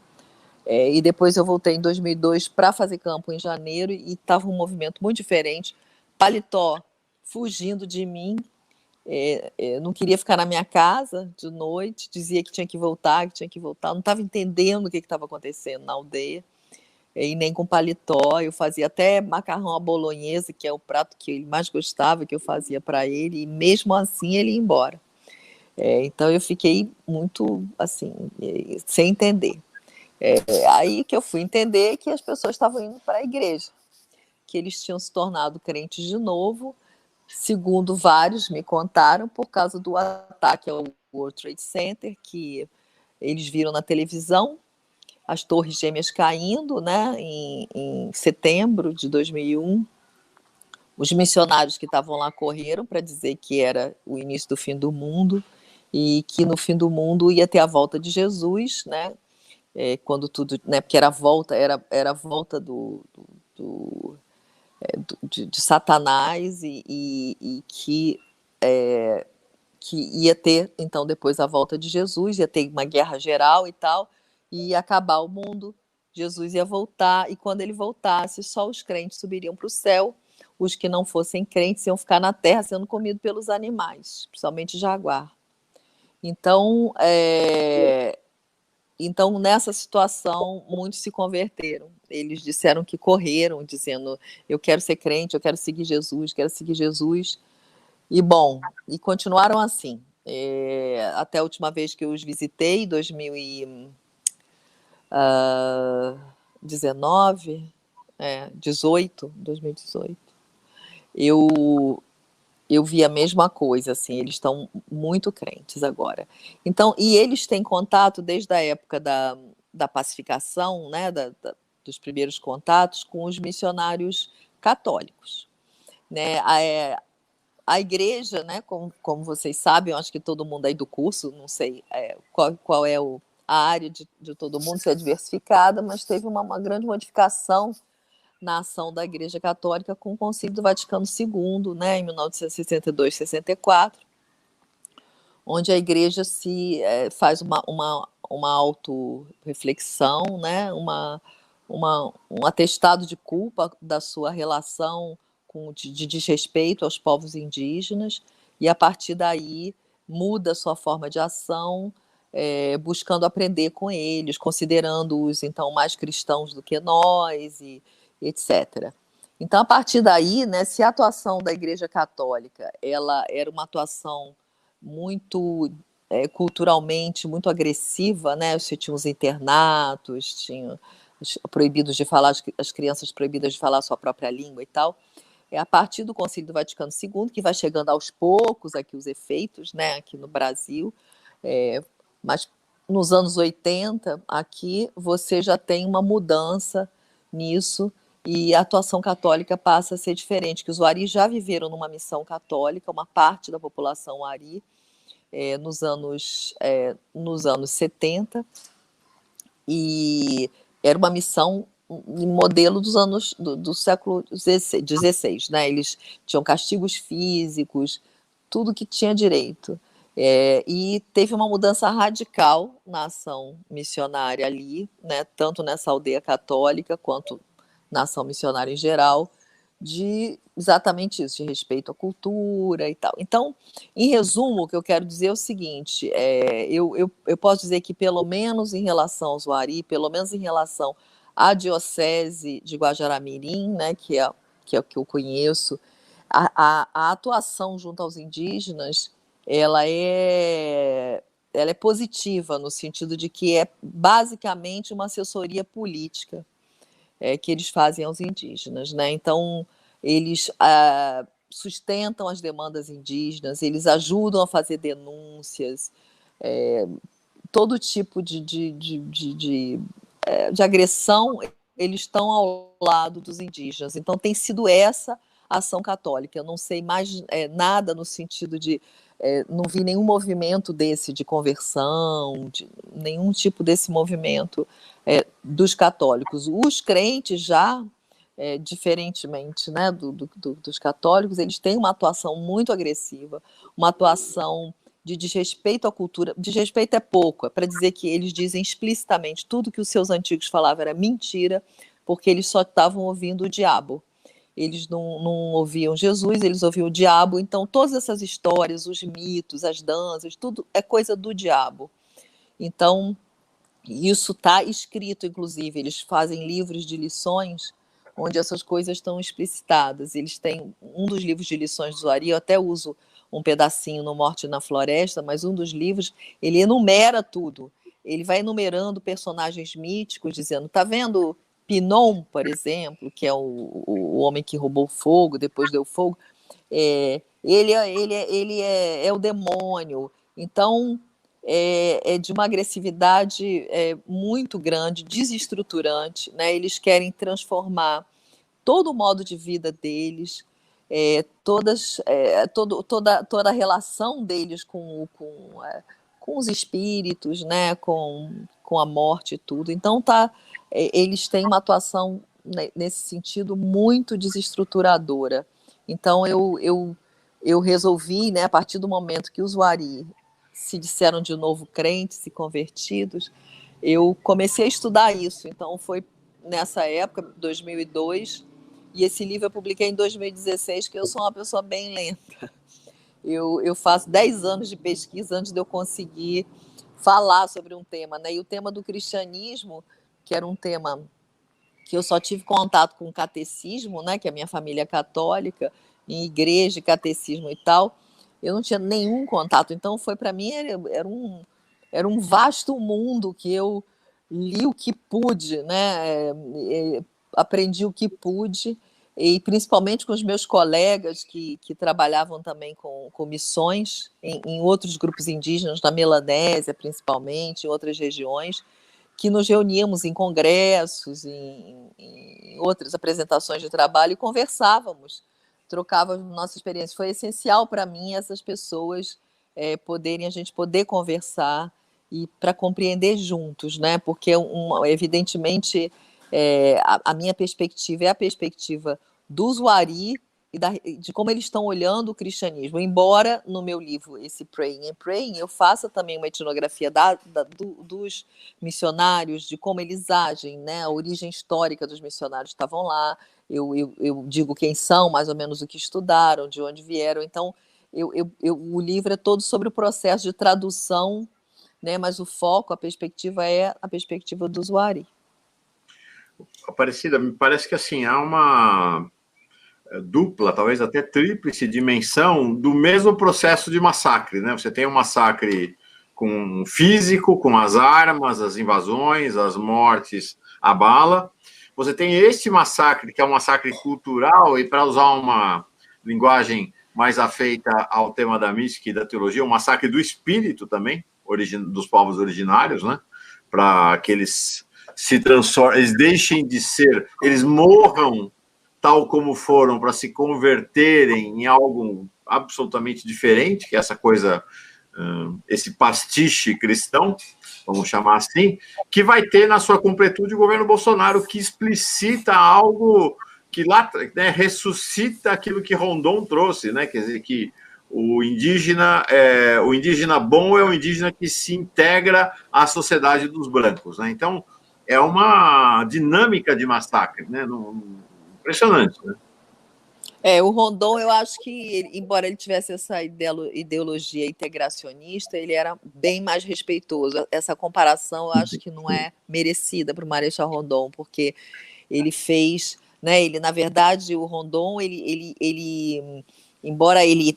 e depois eu voltei em 2002 para fazer campo em janeiro, e estava um movimento muito diferente. Paletó fugindo de mim, não queria ficar na minha casa de noite, dizia que tinha que voltar, não estava entendendo o que estava acontecendo na aldeia. E nem com paletó. Eu fazia até macarrão à bolonhesa, que é o prato que ele mais gostava, que eu fazia para ele, e mesmo assim ele ia embora. Então eu fiquei muito assim, sem entender. Aí que eu fui entender que as pessoas estavam indo para a igreja, que eles tinham se tornado crentes de novo, segundo vários me contaram, por causa do ataque ao World Trade Center, que eles viram na televisão, as Torres Gêmeas caindo, né, em setembro de 2001. Os missionários que estavam lá correram para dizer que era o início do fim do mundo e que no fim do mundo ia ter a volta de Jesus, né, quando tudo, né, porque era a volta de Satanás e que ia ter, então, depois a volta de Jesus, ia ter uma guerra geral e tal, e ia acabar o mundo, Jesus ia voltar, e quando ele voltasse, só os crentes subiriam para o céu, os que não fossem crentes iam ficar na terra sendo comidos pelos animais, principalmente jaguar. Então, nessa situação, muitos se converteram. Eles disseram que correram, dizendo, eu quero ser crente, eu quero seguir Jesus, E continuaram assim. Até a última vez que eu os visitei, em 2018, eu vi a mesma coisa, assim, eles estão muito crentes agora. Então, e eles têm contato desde a época da pacificação, né, dos primeiros contatos com os missionários católicos, né? a igreja, né, como vocês sabem, eu acho que todo mundo aí do curso, não sei qual é a área de todo mundo, se é diversificada, mas teve uma grande modificação na ação da Igreja Católica com o Concílio do Vaticano II, né, em 1962-64, onde a Igreja faz uma autorreflexão, né, um atestado de culpa da sua relação de desrespeito aos povos indígenas, e a partir daí muda a sua forma de ação, buscando aprender com eles, considerando-os então mais cristãos do que nós, e etc. Então, a partir daí, né, se a atuação da Igreja Católica ela era uma atuação muito culturalmente muito agressiva, né? Você tinha os internatos, tinha proibidos de falar, as crianças proibidas de falar a sua própria língua e tal. É a partir do Concílio do Vaticano II que vai chegando aos poucos aqui os efeitos, né, aqui no Brasil, mas nos anos 80, aqui você já tem uma mudança nisso e a atuação católica passa a ser diferente, que os Wari já viveram numa missão católica, uma parte da população Wari, nos anos 70, e era uma missão modelo dos anos do século XVI, né? Eles tinham castigos físicos, tudo que tinha direito. E teve uma mudança radical na ação missionária ali, né? Tanto nessa aldeia católica quanto na ação missionária em geral, de exatamente isso, de respeito à cultura e tal. Então, em resumo, o que eu quero dizer é o seguinte, eu posso dizer que pelo menos em relação aos Wari, pelo menos em relação à diocese de Guajará-Mirim, né, que é o que eu conheço, a atuação junto aos indígenas, ela é positiva, no sentido de que é basicamente uma assessoria política que eles fazem aos indígenas, né? Então, eles sustentam as demandas indígenas, eles ajudam a fazer denúncias, todo tipo de agressão, eles estão ao lado dos indígenas. Então, tem sido essa a ação católica. Eu não sei mais nada no sentido de... não vi nenhum movimento desse de conversão, nenhum tipo desse movimento dos católicos. Os crentes já, diferentemente, né, dos católicos, eles têm uma atuação muito agressiva, uma atuação de desrespeito à cultura. Desrespeito é pouco, é para dizer que eles dizem explicitamente tudo que os seus antigos falavam era mentira, porque eles só estavam ouvindo o diabo. Eles não ouviam Jesus, eles ouviam o diabo. Então, todas essas histórias, os mitos, as danças, tudo é coisa do diabo. Então, isso está escrito, inclusive. Eles fazem livros de lições onde essas coisas estão explicitadas. Eles têm um dos livros de lições do Wari, eu até uso um pedacinho no Morte na Floresta, mas um dos livros, ele enumera tudo. Ele vai enumerando personagens míticos, dizendo, tá vendo Pinon, por exemplo, que é o homem que roubou fogo, depois deu fogo, ele é o demônio. Então, é de uma agressividade muito grande, desestruturante, né? Eles querem transformar todo o modo de vida deles, toda a relação deles com os espíritos, né? com a morte e tudo. Então, eles têm uma atuação, né, nesse sentido muito desestruturadora. Então, eu resolvi, né, a partir do momento que os Wari se disseram de novo crentes e convertidos, eu comecei a estudar isso. Então, foi nessa época, 2002, e esse livro eu publiquei em 2016, que eu sou uma pessoa bem lenta. Eu faço 10 anos de pesquisa antes de eu conseguir falar sobre um tema, né? E o tema do cristianismo, que era um tema que eu só tive contato com o catecismo, né? Que a minha família é católica, em igreja, catecismo e tal, eu não tinha nenhum contato. Então, foi para mim, era um vasto mundo que eu li o que pude, né? Aprendi o que pude, e principalmente com os meus colegas que trabalhavam também com missões em outros grupos indígenas, na Melanésia, principalmente, em outras regiões, que nos reuníamos em congressos, em outras apresentações de trabalho e conversávamos trocava nossa experiência. Foi essencial para mim essas pessoas a gente poder conversar e para compreender juntos, né? Porque, evidentemente, a minha perspectiva é a perspectiva dos Wari e de como eles estão olhando o cristianismo. Embora no meu livro, esse Praying and Praying, eu faça também uma etnografia dos missionários, de como eles agem, né? A origem histórica dos missionários estavam lá, eu digo quem são, mais ou menos o que estudaram, de onde vieram. Então, o livro é todo sobre o processo de tradução, né? Mas o foco, a perspectiva é a perspectiva do usuário. Aparecida, me parece que assim, há uma dupla, talvez até tríplice dimensão do mesmo processo de massacre, né? Você tem um massacre com físico, com as armas, as invasões, as mortes, a bala. Você tem este massacre, que é um massacre cultural, e para usar uma linguagem mais afeita ao tema da mística e da teologia, um massacre do espírito também, dos povos originários, né? Para que eles se transformem, eles deixem de ser, eles morram tal como foram para se converterem em algo absolutamente diferente, que é essa coisa, esse pastiche cristão, vamos chamar assim, que vai ter na sua completude o governo Bolsonaro, que explicita algo que lá, né, ressuscita aquilo que Rondon trouxe, né? Quer dizer, que o indígena bom é o indígena que se integra à sociedade dos brancos, né? Então, é uma dinâmica de massacre, né? Impressionante, né? O Rondon, eu acho que, embora ele tivesse essa ideologia integracionista, ele era bem mais respeitoso. Essa comparação, eu acho que não é merecida para o Marechal Rondon, porque ele fez, né? Ele, na verdade, o Rondon, embora ele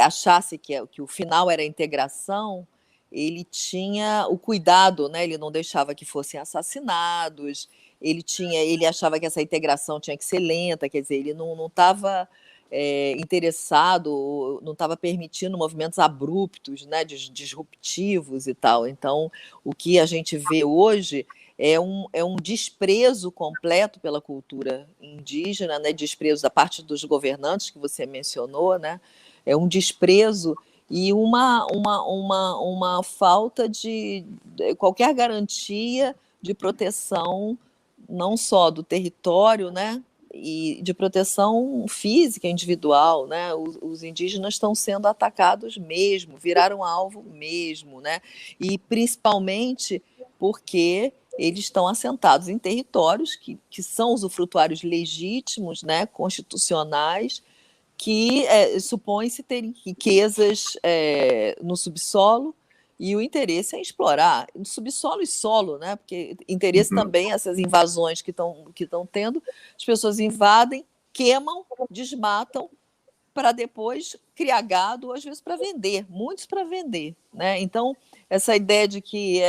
achasse que o final era a integração, ele tinha o cuidado, né? Ele não deixava que fossem assassinados. Ele achava que essa integração tinha que ser lenta, quer dizer, ele não estava interessado, não estava permitindo movimentos abruptos, né, disruptivos e tal. Então, o que a gente vê hoje é um desprezo completo pela cultura indígena, né, desprezo da parte dos governantes que você mencionou, né, é um desprezo e uma falta de qualquer garantia de proteção, não só do território, né, e de proteção física individual, né? Os indígenas estão sendo atacados mesmo, viraram alvo mesmo, né? E principalmente porque eles estão assentados em territórios que são usufrutuários legítimos, né, constitucionais, que supõe-se terem riquezas no subsolo, e o interesse é explorar subsolo e solo, né? Porque interesse também, essas invasões que estão tendo, as pessoas invadem, queimam, desmatam, para depois criar gado, ou às vezes para vender, muitos para vender, né? Então, essa ideia de que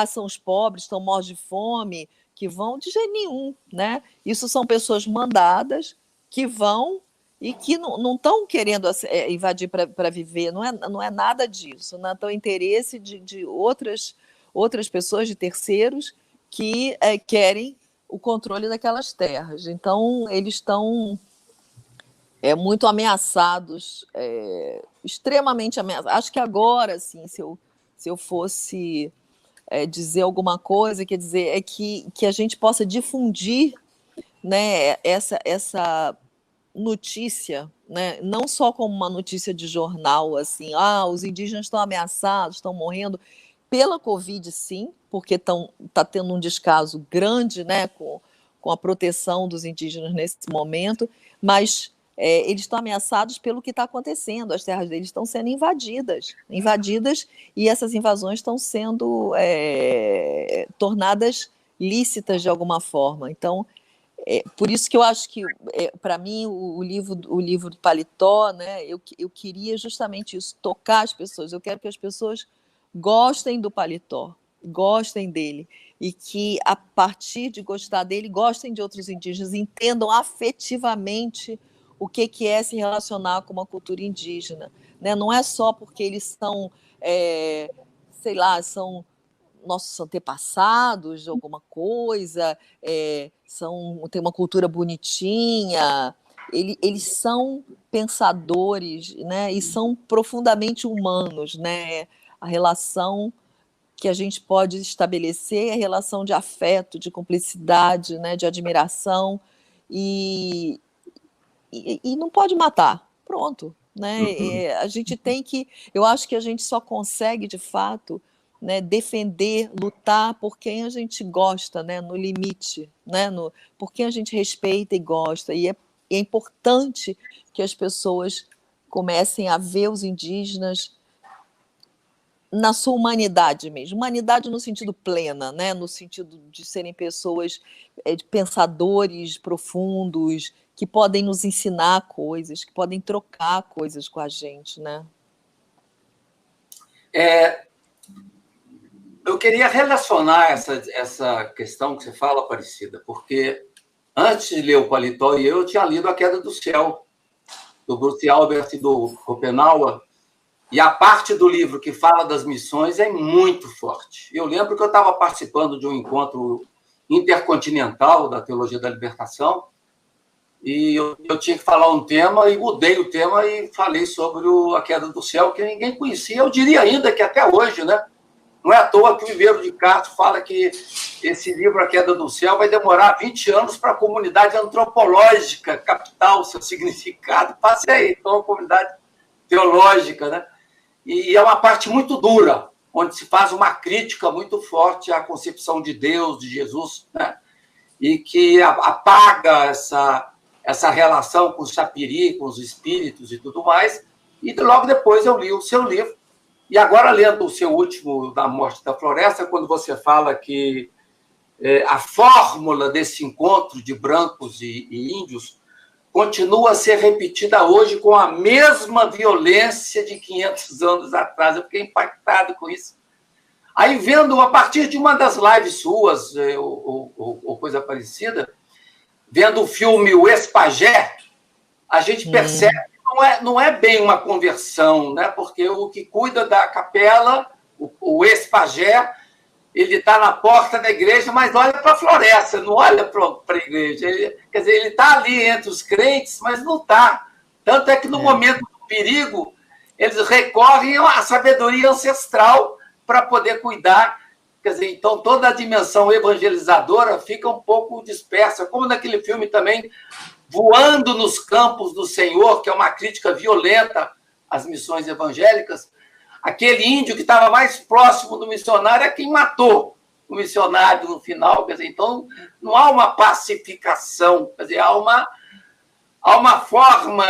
são os pobres, estão mortos de fome, que vão, de jeito nenhum, né? Isso são pessoas mandadas que vão e que não estão querendo invadir para viver, não é nada disso, não é interesse de outras pessoas, de terceiros, que querem o controle daquelas terras. Então, eles estão muito ameaçados, extremamente ameaçados. Acho que agora, assim, se eu fosse dizer alguma coisa, quer dizer, é que a gente possa difundir, né, essa notícia, né, não só como uma notícia de jornal, assim, os indígenas estão ameaçados, estão morrendo pela Covid, sim, porque está tendo um descaso grande, né, com a proteção dos indígenas nesse momento, mas eles estão ameaçados pelo que está acontecendo, as terras deles estão sendo invadidas, e essas invasões estão sendo tornadas lícitas de alguma forma. Então, por isso que eu acho que, para mim, o livro do Paletó, né, eu queria justamente isso, tocar as pessoas. Eu quero que as pessoas gostem do Paletó, gostem dele, e que, a partir de gostar dele, gostem de outros indígenas, entendam afetivamente o que é se relacionar com uma cultura indígena, né? Não é só porque eles são, sei lá, são nossos antepassados de alguma coisa, tem uma cultura bonitinha, eles são pensadores, né? E são profundamente humanos, né? A relação que a gente pode estabelecer é a relação de afeto, de cumplicidade, né? De admiração, e não pode matar. Pronto. Né? A gente tem que. Eu acho que a gente só consegue, de fato, né, defender, lutar por quem a gente gosta, né, no limite, né, por quem a gente respeita e gosta. E é importante que as pessoas comecem a ver os indígenas na sua humanidade mesmo, humanidade no sentido plena, né? No sentido de serem pessoas pensadores profundos, que podem nos ensinar coisas, que podem trocar coisas com a gente, né? Eu queria relacionar essa questão que você fala, Aparecida, porque antes de ler o Paletó eu tinha lido A Queda do Céu, do Bruce Albert e do Schopenhauer, e a parte do livro que fala das missões é muito forte. Eu lembro que eu estava participando de um encontro intercontinental da Teologia da Libertação, e eu tinha que falar um tema, e mudei o tema e falei sobre A Queda do Céu, que ninguém conhecia. Eu diria ainda que até hoje, né? Não é à toa que o Ribeiro de Castro fala que esse livro, A Queda do Céu, vai demorar 20 anos para a comunidade antropológica captar o seu significado. Passei aí, então, a comunidade teológica, né? E é uma parte muito dura, onde se faz uma crítica muito forte à concepção de Deus, de Jesus, né? E que apaga essa relação com o Sapiri, com os espíritos e tudo mais. E logo depois eu li o seu livro. E agora, lendo o seu último, Da Morte da Floresta, quando você fala que a fórmula desse encontro de brancos e índios continua a ser repetida hoje com a mesma violência de 500 anos atrás. Eu fiquei impactado com isso. Aí, vendo, a partir de uma das lives suas, ou coisa parecida, vendo o filme O Ex-Pajé, a gente percebe que não é bem uma conversão, né? Porque o que cuida da capela, o ex-pajé, ele está na porta da igreja, mas olha para a floresta, não olha para a igreja. Quer dizer, ele está ali entre os crentes, mas não está. Tanto é que no momento do perigo, eles recorrem à sabedoria ancestral para poder cuidar. Quer dizer, então toda a dimensão evangelizadora fica um pouco dispersa, como naquele filme também, Voando nos Campos do Senhor, que é uma crítica violenta às missões evangélicas. Aquele índio que estava mais próximo do missionário é quem matou o missionário no final. Quer dizer, então, não há uma pacificação, quer dizer, há uma forma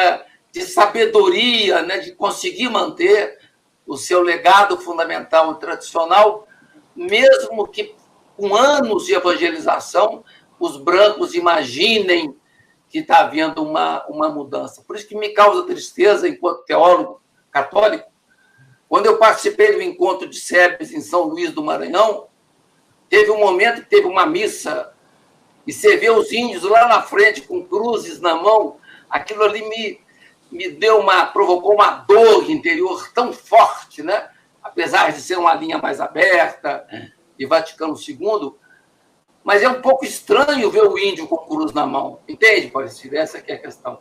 de sabedoria, né, de conseguir manter o seu legado fundamental e tradicional, mesmo que com anos de evangelização, os brancos imaginem que está havendo uma mudança. Por isso que me causa tristeza, enquanto teólogo católico, quando eu participei do encontro de Sebes em São Luís do Maranhão, teve um momento que teve uma missa, e você vê os índios lá na frente, com cruzes na mão, aquilo ali provocou uma dor interior tão forte, né? Apesar de ser uma linha mais aberta, de Vaticano II, mas é um pouco estranho ver o índio com cruz na mão. Entende, Aparecida? Essa que é a questão.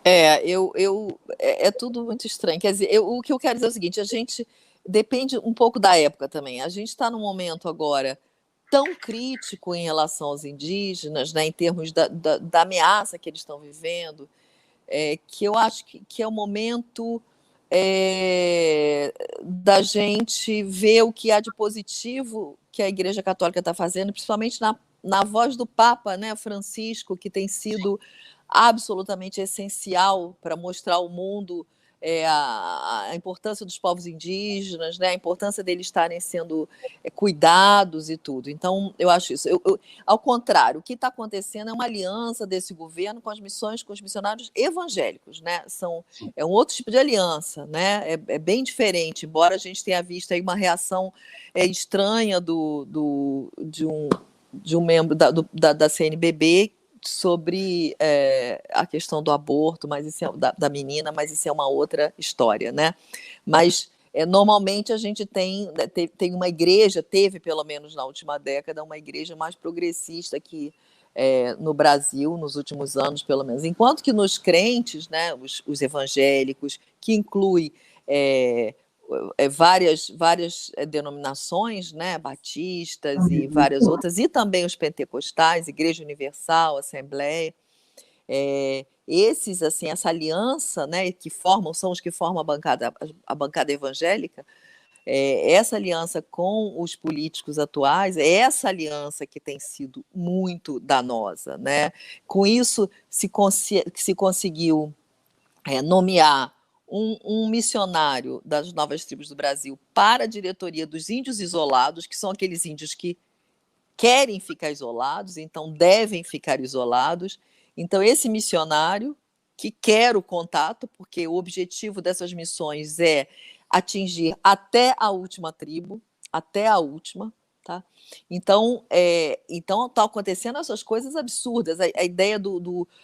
É tudo muito estranho. Quer dizer, o que eu quero dizer é o seguinte, a gente depende um pouco da época também. A gente está num momento agora tão crítico em relação aos indígenas, né, em termos da ameaça que eles estão vivendo, que eu acho que é o momento da gente ver o que há de positivo que a Igreja Católica está fazendo, principalmente na voz do Papa, né, Francisco, que tem sido absolutamente essencial para mostrar ao mundo a importância dos povos indígenas, né, a importância deles estarem sendo cuidados e tudo. Então, eu acho isso. Ao contrário, o que está acontecendo é uma aliança desse governo com as missões, com os missionários evangélicos, né? É um outro tipo de aliança, né? É bem diferente, embora a gente tenha visto aí uma reação estranha de um membro da CNBB sobre a questão do aborto, mas isso da menina, mas isso é uma outra história, né? Mas normalmente a gente tem uma igreja, teve pelo menos na última década, uma igreja mais progressista que no Brasil, nos últimos anos, pelo menos. Enquanto que nos crentes, né, os evangélicos, que inclui várias denominações, né, batistas e várias outras, e também os pentecostais, Igreja Universal, Assembleia, esses, assim, essa aliança, né, são os que formam a bancada evangélica. Essa aliança com os políticos atuais, é essa aliança que tem sido muito danosa, né? Com isso, se conseguiu nomear um missionário das Novas Tribos do Brasil para a diretoria dos índios isolados, que são aqueles índios que querem ficar isolados, então devem ficar isolados. Então, esse missionário, que quer o contato, porque o objetivo dessas missões é atingir até a última tribo, até a última, tá? Então tá acontecendo essas coisas absurdas. A ideia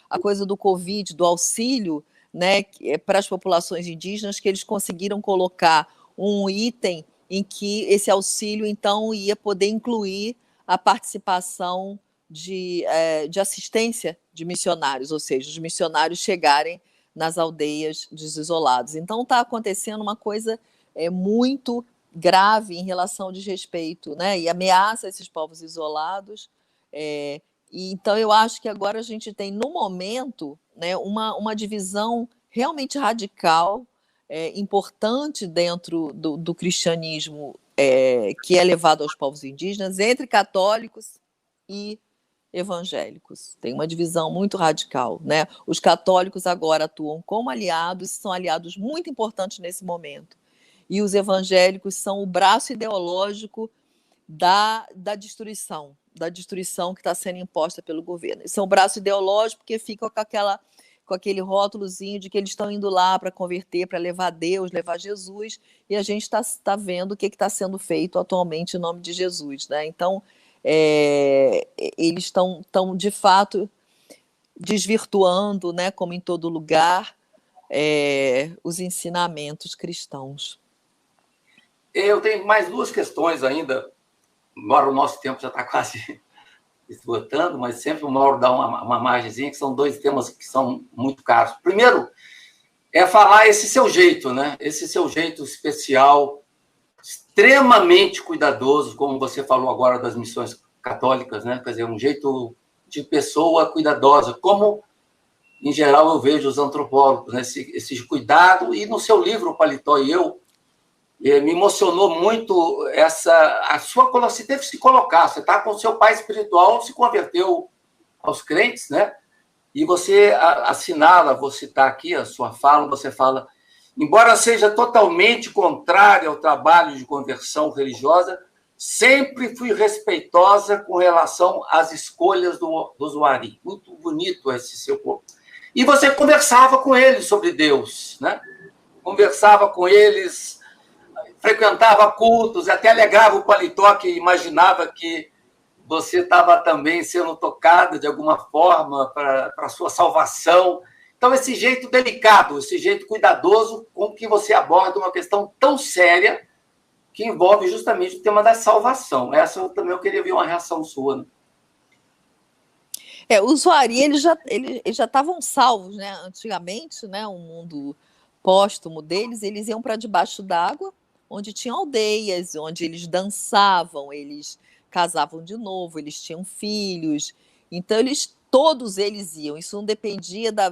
a coisa do Covid, do auxílio, né, para as populações indígenas, que eles conseguiram colocar um item em que esse auxílio, então, ia poder incluir a participação de assistência de missionários, ou seja, os missionários chegarem nas aldeias dos isolados. Então, está acontecendo uma coisa muito grave em relação ao desrespeito, né? E ameaça esses povos isolados. E então, eu acho que agora a gente tem, no momento, né, uma divisão realmente radical, importante dentro do cristianismo, que é levado aos povos indígenas, entre católicos e evangélicos. Tem uma divisão muito radical, né? Os católicos agora atuam como aliados, são aliados muito importantes nesse momento. E os evangélicos são o braço ideológico da destruição que está sendo imposta pelo governo. São o braço ideológico porque ficam com aquele rótulozinho de que eles estão indo lá para converter, para levar Deus, levar Jesus, e a gente está vendo o que está sendo feito atualmente em nome de Jesus, né? Então, eles estão, de fato, desvirtuando, né, como em todo lugar, os ensinamentos cristãos. Eu tenho mais duas questões ainda, embora o nosso tempo já está quase esgotando, mas sempre o Mauro dá uma margenzinha, que são dois temas que são muito caros. Primeiro, falar esse seu jeito, né? Esse seu jeito especial, extremamente cuidadoso, como você falou agora das missões católicas, né? Quer dizer, um jeito de pessoa cuidadosa, como, em geral, eu vejo os antropólogos, né? Esse cuidado, e no seu livro, Paletó e Eu, me emocionou muito você teve que se colocar, você está com o seu pai espiritual, se converteu aos crentes, né? E você assinala, vou citar aqui a sua fala, você fala: embora seja totalmente contrária ao trabalho de conversão religiosa, sempre fui respeitosa com relação às escolhas do usuário. Muito bonito esse seu corpo. E você conversava com eles sobre Deus, né? Conversava com eles, frequentava cultos, até alegrava o Paletó, que imaginava que você estava também sendo tocada de alguma forma para a sua salvação. Então, esse jeito delicado, esse jeito cuidadoso com que você aborda uma questão tão séria que envolve justamente o tema da salvação. Essa eu também queria ver uma reação sua, né? Os Uari, eles já estavam salvos, né? Antigamente, né? O mundo póstumo deles, eles iam para debaixo d'água, onde tinham aldeias, onde eles dançavam, eles casavam de novo, eles tinham filhos. Então, todos eles iam. Isso não dependia da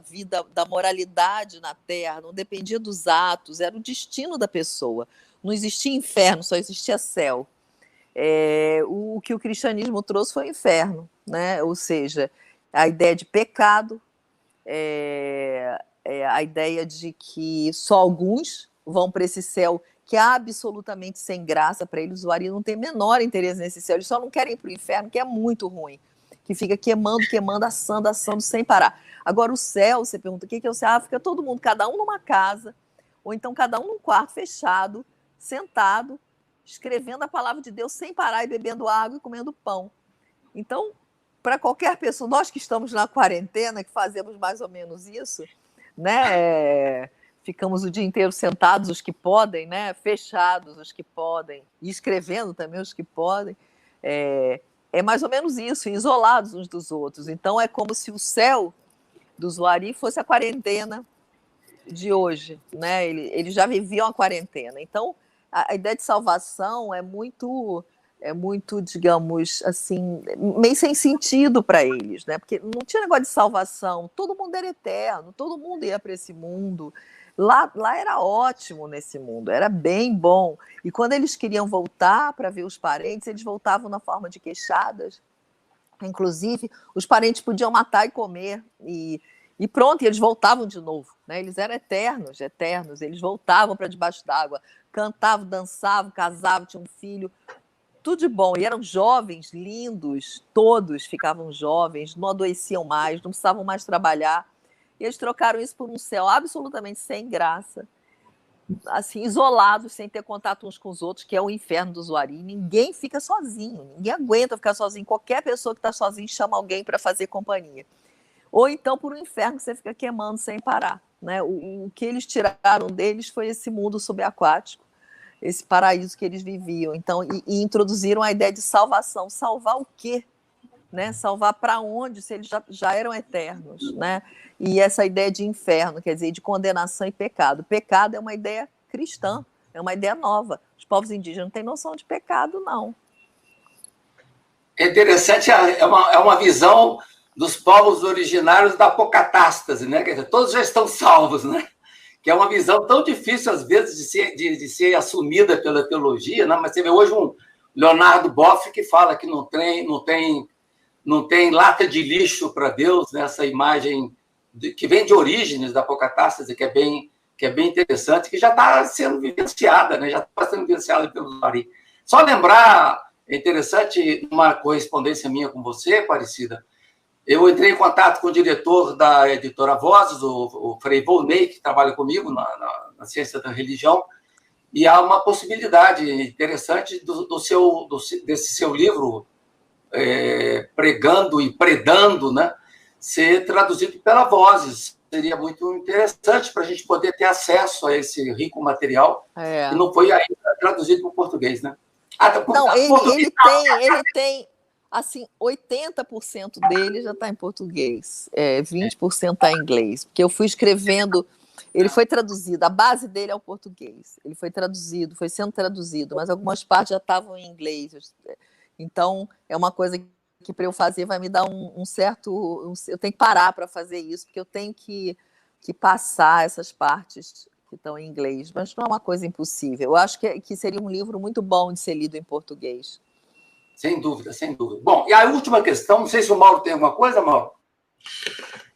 vida, da moralidade na Terra, não dependia dos atos, era o destino da pessoa. Não existia inferno, só existia céu. O que o cristianismo trouxe foi o inferno, né? Ou seja, a ideia de pecado, a ideia de que só alguns vão para esse céu que é absolutamente sem graça para eles. Os Uari não tem menor interesse nesse céu, eles só não querem ir para o inferno, que é muito ruim, que fica queimando, assando sem parar. Agora, o céu, você pergunta o que é o céu? Fica todo mundo, cada um numa casa, ou então cada um num quarto fechado, sentado, escrevendo a palavra de Deus sem parar, e bebendo água e comendo pão. Então, para qualquer pessoa, nós que estamos na quarentena, que fazemos mais ou menos isso, né? Ficamos o dia inteiro sentados, os que podem, né? Fechados, os que podem, e escrevendo também, os que podem. é mais ou menos isso, isolados uns dos outros. Então, é como se o céu do Zuari fosse a quarentena de hoje, né? Eles já viviam a quarentena. Então, a ideia de salvação é muito, digamos assim, meio sem sentido para eles, né? Porque não tinha negócio de salvação, todo mundo era eterno, todo mundo ia para esse mundo. Lá era ótimo nesse mundo, era bem bom. E quando eles queriam voltar para ver os parentes, eles voltavam na forma de queixadas. Inclusive, os parentes podiam matar e comer, e pronto, e eles voltavam de novo, né? Eles eram eternos, eles voltavam para debaixo d'água, cantavam, dançavam, casavam, tinham um filho, tudo de bom. E eram jovens, lindos, todos ficavam jovens, não adoeciam mais, não precisavam mais trabalhar. E eles trocaram isso por um céu absolutamente sem graça, assim, isolados, sem ter contato uns com os outros, que é o inferno do Zuari. Ninguém fica sozinho, ninguém aguenta ficar sozinho. Qualquer pessoa que está sozinha chama alguém para fazer companhia. Ou então por um inferno que você fica queimando sem parar, né? O que eles tiraram deles foi esse mundo subaquático, esse paraíso que eles viviam. Então, e introduziram a ideia de salvação. Salvar o quê? Né? Salvar para onde, se eles já eram eternos, né? E essa ideia de inferno, quer dizer, de condenação e pecado. Pecado é uma ideia cristã, é uma ideia nova. Os povos indígenas não têm noção de pecado, não. É interessante, é uma visão dos povos originários da apocatástase, né? Quer dizer, todos já estão salvos, né? Que é uma visão tão difícil, às vezes, de ser assumida pela teologia, né? Mas você vê hoje um Leonardo Boff que fala que não tem lata de lixo para Deus, nessa imagem que vem de Orígenes da apocatástase, que é bem interessante, que já está sendo vivenciada, né? Já está sendo vivenciada pelo Zuari. Só lembrar, é interessante, uma correspondência minha com você, Aparecida, eu entrei em contato com o diretor da editora Vozes, o Frei Volney, que trabalha comigo na ciência da religião, e há uma possibilidade interessante desse seu livro, Pregando e Predando, né, ser traduzido pela Vozes. Seria muito interessante para a gente poder ter acesso a esse rico material, que não foi ainda traduzido para o português, né? Não, ele tem, assim, 80% dele já está em português, 20% está em inglês, porque eu fui escrevendo, ele foi traduzido, a base dele é o português, ele foi sendo traduzido, mas algumas partes já estavam em inglês, então é uma coisa que para eu fazer vai me dar um certo, eu tenho que parar para fazer isso, porque eu tenho que passar essas partes que estão em inglês, mas não é uma coisa impossível. Eu acho que seria um livro muito bom de ser lido em português. Sem dúvida, sem dúvida. Bom, e a última questão, não sei se o Mauro tem alguma coisa, Mauro?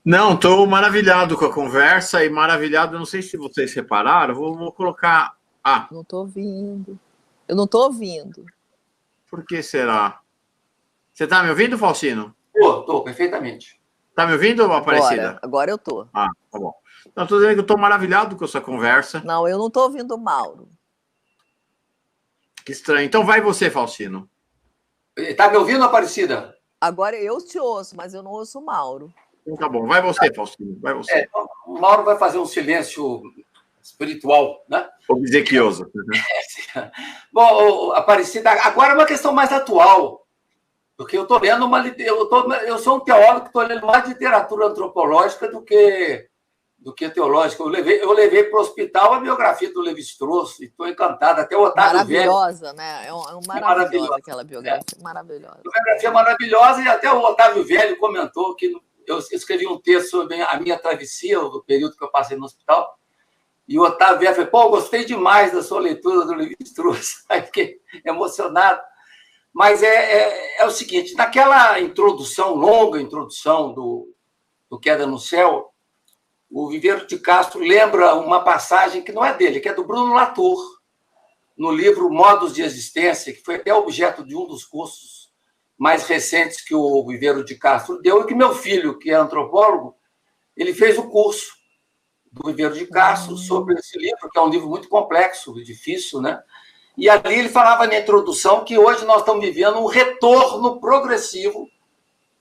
Não, estou maravilhado com a conversa e maravilhado, não sei se vocês repararam, vou colocar... Não estou ouvindo. Eu não estou ouvindo. Por que será? Você está me ouvindo, Faustino? Estou, perfeitamente. Está me ouvindo, Aparecida? Agora eu estou. Tá bom. Não, estou dizendo que eu estou maravilhado com essa conversa. Não, eu não estou ouvindo o Mauro. Que estranho. Então vai você, Faustino. Está me ouvindo, Aparecida? Agora eu te ouço, mas eu não ouço o Mauro. Então tá bom. Vai você, Faustino. Vai você. O Mauro vai fazer um silêncio espiritual, né? Obsequioso. Bom, Aparecida, agora é uma questão mais atual, porque eu estou lendo eu sou um teólogo que estou lendo mais literatura antropológica do que teológica. Eu levei para o hospital a biografia do Levi-Strauss e estou encantado. Até o Otávio maravilhosa, Velho. Né? Maravilhosa aquela biografia. Maravilhosa. Uma biografia maravilhosa, e até o Otávio Velho comentou que eu escrevi um texto sobre a minha travessia, o período que eu passei no hospital, e o Otávio Velho falou: pô, gostei demais da sua leitura do Levi-Strauss. Aí fiquei emocionado. Mas é o seguinte, naquela longa introdução do Queda no Céu, o Viveiro de Castro lembra uma passagem que não é dele, que é do Bruno Latour, no livro Modos de Existência, que foi até objeto de um dos cursos mais recentes que o Viveiro de Castro deu, e que meu filho, que é antropólogo, ele fez o curso do Viveiro de Castro sobre esse livro, que é um livro muito complexo e difícil, né? E ali ele falava na introdução que hoje nós estamos vivendo um retorno progressivo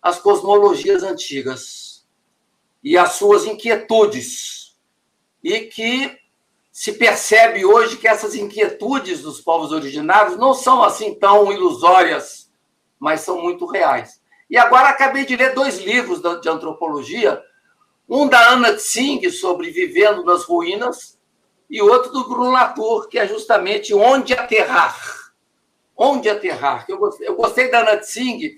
às cosmologias antigas e às suas inquietudes, e que se percebe hoje que essas inquietudes dos povos originários não são assim tão ilusórias mas são muito reais. E agora acabei de ler 2 livros de antropologia, um da Anna Tsing, sobre Vivendo nas Ruínas, e outro do Bruno Latour, que é justamente Onde Aterrar. Onde Aterrar. Eu gostei da Anna Tsing,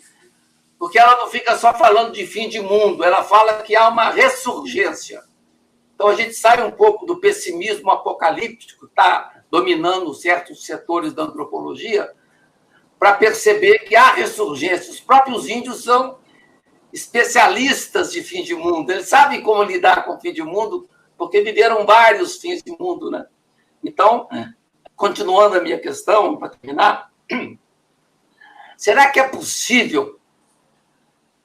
porque ela não fica só falando de fim de mundo, ela fala que há uma ressurgência. Então, a gente sai um pouco do pessimismo apocalíptico, que está dominando certos setores da antropologia, para perceber que há ressurgência. Os próprios índios são especialistas de fim de mundo, eles sabem como lidar com o fim de mundo, porque viveram vários fins de mundo, né? Então, continuando a minha questão, para terminar, será que é possível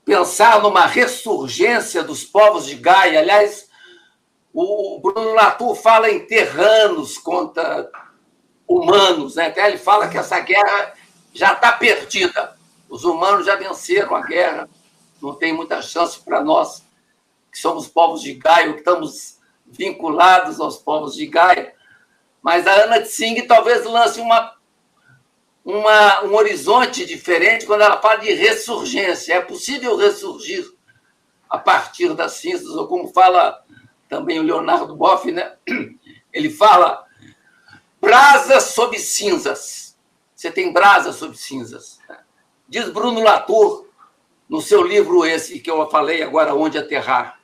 pensar numa ressurgência dos povos de Gaia? Aliás, o Bruno Latour fala em terranos contra humanos, né? Até ele fala que essa guerra já está perdida. Os humanos já venceram a guerra, não tem muita chance para nós, que somos povos de Gaia, que estamos vinculados aos povos de Gaia. Mas a Anna Tsing talvez lance um horizonte diferente quando ela fala de ressurgência. É possível ressurgir a partir das cinzas, ou como fala também o Leonardo Boff, né? Ele fala brasas sob cinzas. Você tem brasas sob cinzas. Diz Bruno Latour, no seu livro esse que eu falei agora, Onde Aterrar,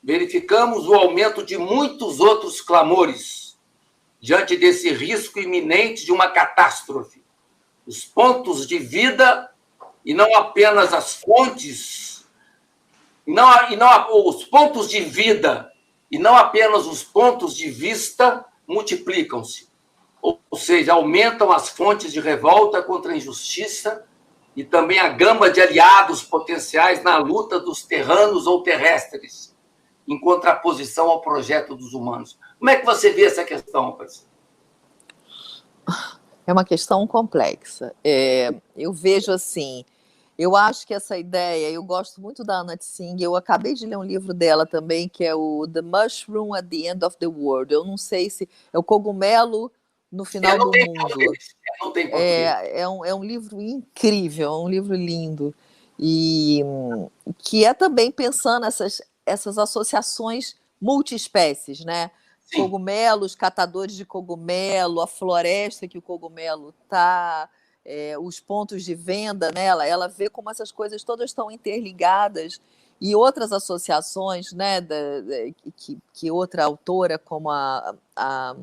verificamos o aumento de muitos outros clamores diante desse risco iminente de uma catástrofe. Os pontos de vida, e não apenas as fontes, os pontos de vida, e não apenas os pontos de vista, multiplicam-se. Ou seja, aumentam as fontes de revolta contra a injustiça e também a gama de aliados potenciais na luta dos terranos ou terrestres, em contraposição ao projeto dos humanos. Como é que você vê essa questão, Aparecida? É uma questão complexa. Eu vejo assim, eu acho que essa ideia, eu gosto muito da Anna Tsing, eu acabei de ler um livro dela também, que é o The Mushroom at the End of the World. Eu não sei se é o cogumelo no final do mundo. É um livro incrível, é um livro lindo. E que é também pensando essas associações multiespécies, né? Sim. Cogumelos, catadores de cogumelo, a floresta que o cogumelo está, os pontos de venda nela, ela vê como essas coisas todas estão interligadas. E outras associações, né, que outra autora, como a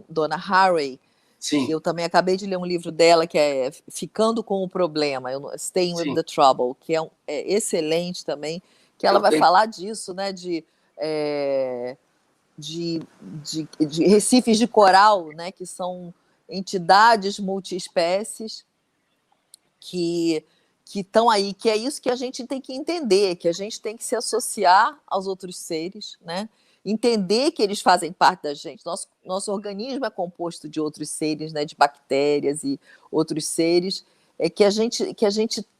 Donna Haraway, sim, que eu também acabei de ler um livro dela, que é Ficando com o Problema, Staying with the Trouble, que é excelente também, que ela vai falar disso, né, de recifes de coral, né, que são entidades multiespécies que estão aí, que é isso que a gente tem que entender, que a gente tem que se associar aos outros seres, né? Entender que eles fazem parte da gente. Nosso organismo é composto de outros seres, né, de bactérias e outros seres, que a gente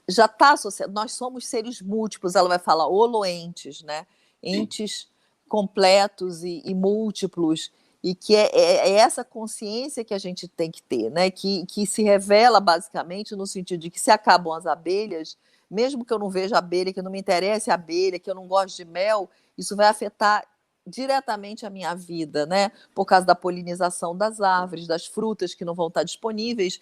já está associado. Nós somos seres múltiplos, ela vai falar holoentes, né? Entes completos e múltiplos, e que é essa consciência que a gente tem que ter, né? Que se revela basicamente no sentido de que se acabam as abelhas, mesmo que eu não veja abelha, que não me interesse a abelha, que eu não gosto de mel, isso vai afetar diretamente a minha vida, né? Por causa da polinização das árvores, das frutas que não vão estar disponíveis,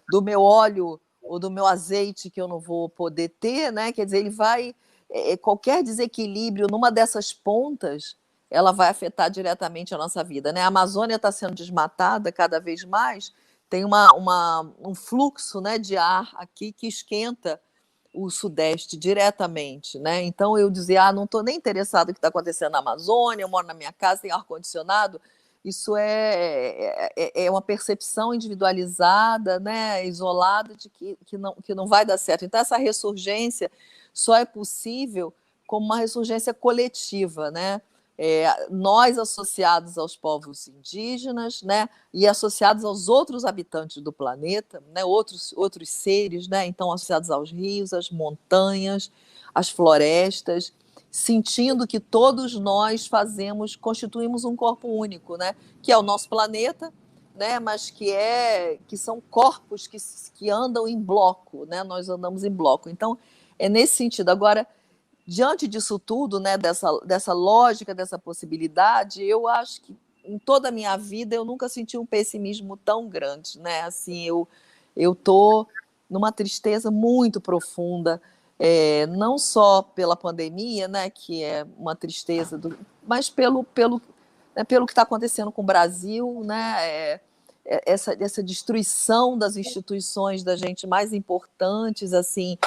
do meu óleo ou do meu azeite que eu não vou poder ter, né? Quer dizer, ele vai... qualquer desequilíbrio numa dessas pontas, ela vai afetar diretamente a nossa vida, né? A Amazônia está sendo desmatada cada vez mais, tem um fluxo, né, de ar aqui que esquenta o Sudeste diretamente, né? Então eu dizia, não estou nem interessado no que está acontecendo na Amazônia, eu moro na minha casa, tem ar-condicionado. Isso é uma percepção individualizada, né, isolada, de que não vai dar certo. Então essa ressurgência só é possível como uma ressurgência coletiva, né? Nós associados aos povos indígenas, né, e associados aos outros habitantes do planeta, né, outros seres, né, então associados aos rios, às montanhas, às florestas, sentindo que todos nós constituímos um corpo único, né, que é o nosso planeta, né, mas que são corpos que andam em bloco, né? Nós andamos em bloco. Então, é nesse sentido. Agora, diante disso tudo, né, dessa lógica, dessa possibilidade, eu acho que em toda a minha vida eu nunca senti um pessimismo tão grande, né? Assim, eu tô numa tristeza muito profunda, não só pela pandemia, né, que é uma tristeza, mas né, pelo que está acontecendo com o Brasil, né, essa destruição das instituições da gente mais importantes, assim,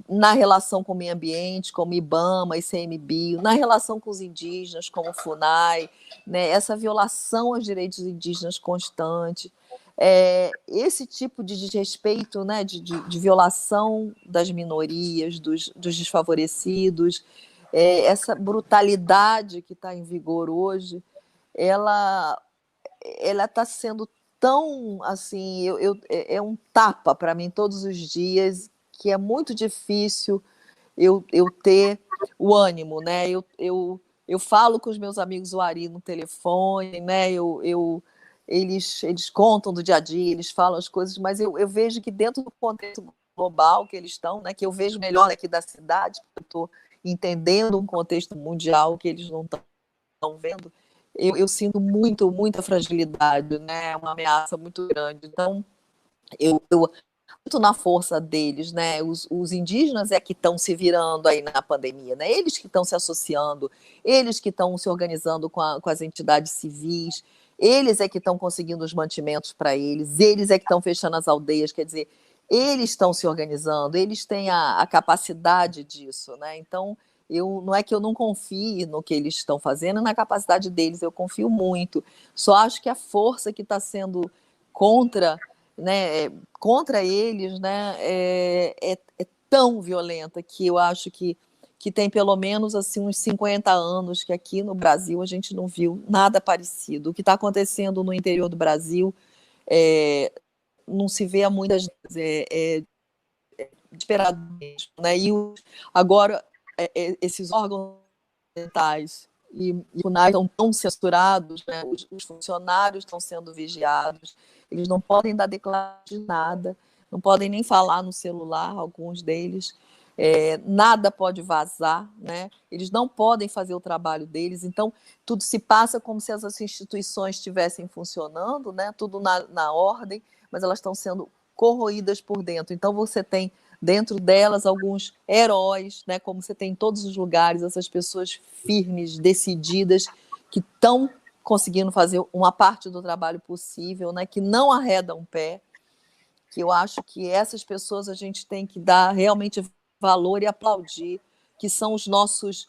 na relação com o meio ambiente, como IBAMA, ICMBio, na relação com os indígenas, como o FUNAI, né, essa violação aos direitos indígenas constante, esse tipo de desrespeito, né, de violação das minorias, dos desfavorecidos, essa brutalidade que está em vigor hoje, ela está sendo tão, assim, é um tapa para mim todos os dias, que é muito difícil eu ter o ânimo, né? Eu falo com os meus amigos Wari no telefone, né? Eles contam do dia a dia, eles falam as coisas, mas eu vejo que dentro do contexto global que eles estão, né? Que eu vejo melhor aqui da cidade, porque eu estou entendendo um contexto mundial que eles não estão vendo. Eu sinto muita fragilidade, né? Uma ameaça muito grande. Então, eu muito na força deles, né? Os indígenas é que estão se virando aí na pandemia, né? Eles que estão se associando, eles que estão se organizando com as entidades civis, eles é que estão conseguindo os mantimentos para eles é que estão fechando as aldeias, quer dizer, eles estão se organizando, eles têm a capacidade disso, né? Então, não é que eu não confie no que eles estão fazendo, na capacidade deles, eu confio muito. Só acho que a força que está sendo contra, né, contra eles, né, é tão violenta que eu acho que tem pelo menos assim, uns 50 anos que aqui no Brasil a gente não viu nada parecido. O que está acontecendo no interior do Brasil não se vê há muitas vezes, desesperado mesmo, né? E agora esses órgãos mentais e o FUNAI estão tão censurados, né? Os funcionários estão sendo vigiados, eles não podem dar declaração de nada, não podem nem falar no celular, alguns deles, nada pode vazar, né? Eles não podem fazer o trabalho deles, então tudo se passa como se essas instituições estivessem funcionando, né? Tudo na ordem, mas elas estão sendo corroídas por dentro. Então você tem dentro delas alguns heróis, né, como você tem em todos os lugares, essas pessoas firmes, decididas, que estão conseguindo fazer uma parte do trabalho possível, né, que não arredam pé, que eu acho que essas pessoas a gente tem que dar realmente valor e aplaudir, que são os nossos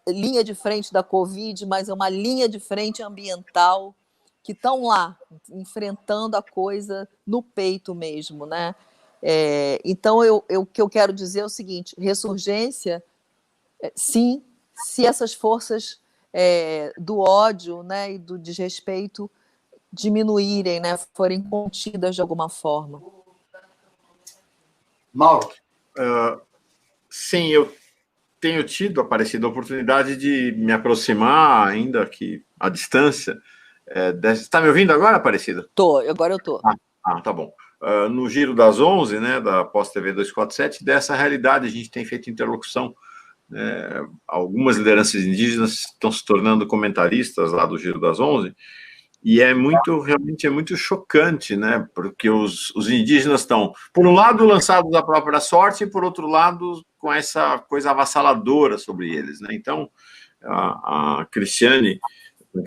linha de frente da Covid, mas é uma linha de frente ambiental, que estão lá, enfrentando a coisa no peito mesmo, né? Então, o que eu quero dizer é o seguinte: ressurgência, sim, se essas forças do ódio, né, e do desrespeito diminuírem, né, forem contidas de alguma forma. Mauro? Sim, eu tenho tido, Aparecida, a oportunidade de me aproximar, ainda que à distância. Está me ouvindo agora, Aparecida? Agora eu estou. Tá bom. No Giro das 11, né, da Pós-TV 247, dessa realidade a gente tem feito interlocução. Algumas lideranças indígenas estão se tornando comentaristas lá do Giro das 11, e realmente é muito chocante, né, porque os indígenas estão, por um lado, lançados à própria sorte, e por outro lado, com essa coisa avassaladora sobre eles, né? Então, a Cristiane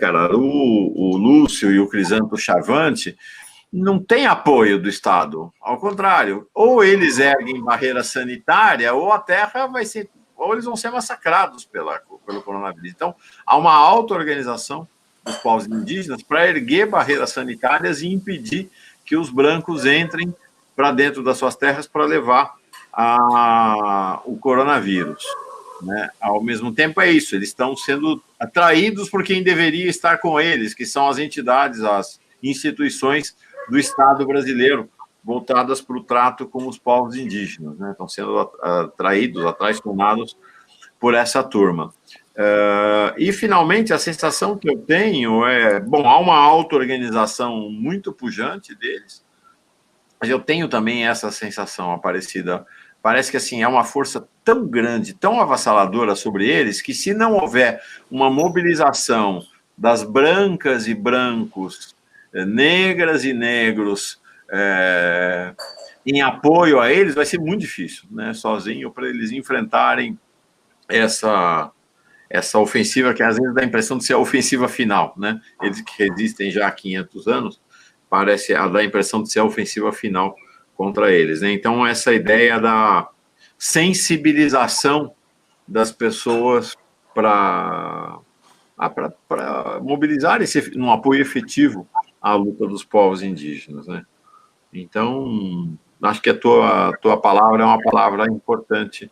Cararu, o Lúcio e o Crisanto Chavante não tem apoio do Estado, ao contrário, ou eles erguem barreira sanitária, ou a terra vai ser, ou eles vão ser massacrados pelo coronavírus. Então, há uma auto-organização dos povos indígenas para erguer barreiras sanitárias e impedir que os brancos entrem para dentro das suas terras para levar o coronavírus, né? Ao mesmo tempo é isso, eles estão sendo atraídos por quem deveria estar com eles, que são as entidades, as instituições do Estado brasileiro, voltadas para o trato com os povos indígenas, né? Estão sendo atraídos, atraiçonados por essa turma. E, finalmente, a sensação que eu tenho bom, há uma auto-organização muito pujante deles, mas eu tenho também essa sensação, Aparecida. Parece que, assim, é uma força tão grande, tão avassaladora sobre eles, que se não houver uma mobilização das brancas e brancos, negras e negros, em apoio a eles, vai ser muito difícil, né, sozinho, para eles enfrentarem essa ofensiva, que às vezes dá a impressão de ser a ofensiva final, né? Eles que resistem já há 500 anos, parece dar a impressão de ser a ofensiva final contra eles, né? Então, essa ideia da sensibilização das pessoas para mobilizar um apoio efetivo à luta dos povos indígenas, né? Então, acho que a tua palavra é uma palavra importante,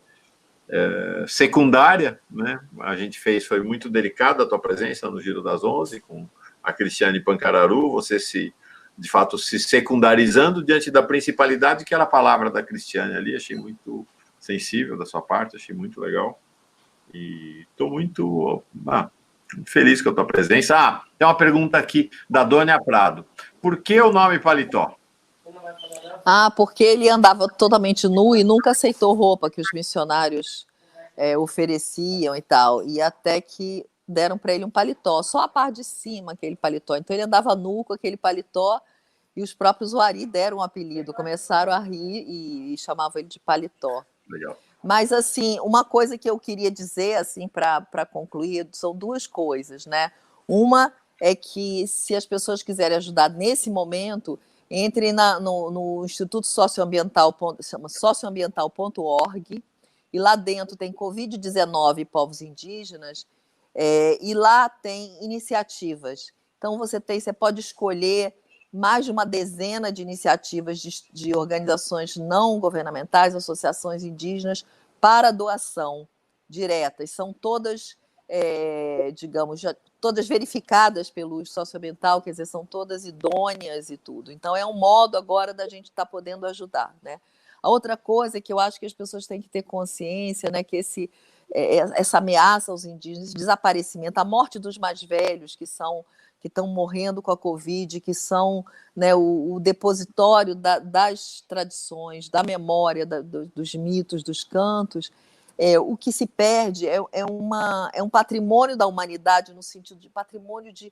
secundária, né? A gente foi muito delicada a tua presença no Giro das 11 com a Cristiane Pancararu, você de fato se secundarizando diante da principalidade, que era a palavra da Cristiane ali. Achei muito sensível da sua parte, achei muito legal e estou muito feliz com a tua presença. Tem uma pergunta aqui da Dônia Prado: por que o nome Paletó? Porque ele andava totalmente nu e nunca aceitou roupa que os missionários ofereciam e tal. E até que deram para ele um paletó, só a parte de cima, aquele paletó. Então ele andava nu com aquele paletó e os próprios Wari deram um apelido, começaram a rir e chamavam ele de paletó. Legal. Mas, assim, uma coisa que eu queria dizer, assim, para concluir, são duas coisas, né? Uma é que, se as pessoas quiserem ajudar nesse momento, entre no Instituto Socioambiental, chama socioambiental.org, e lá dentro tem Covid-19 e povos indígenas, e lá tem iniciativas. Então, você pode escolher mais de uma dezena de iniciativas de organizações não governamentais, associações indígenas, para doação direta. São todas, digamos, todas verificadas pelo socioambiental, quer dizer, são todas idôneas e tudo. Então, é um modo agora da gente estar podendo ajudar, né? A outra coisa é que eu acho que as pessoas têm que ter consciência, né, que essa ameaça aos indígenas, desaparecimento, a morte dos mais velhos, que estão morrendo com a Covid, que são, né, o depositório das tradições, da memória, dos mitos, dos cantos. O que se perde é um patrimônio da humanidade, no sentido de patrimônio de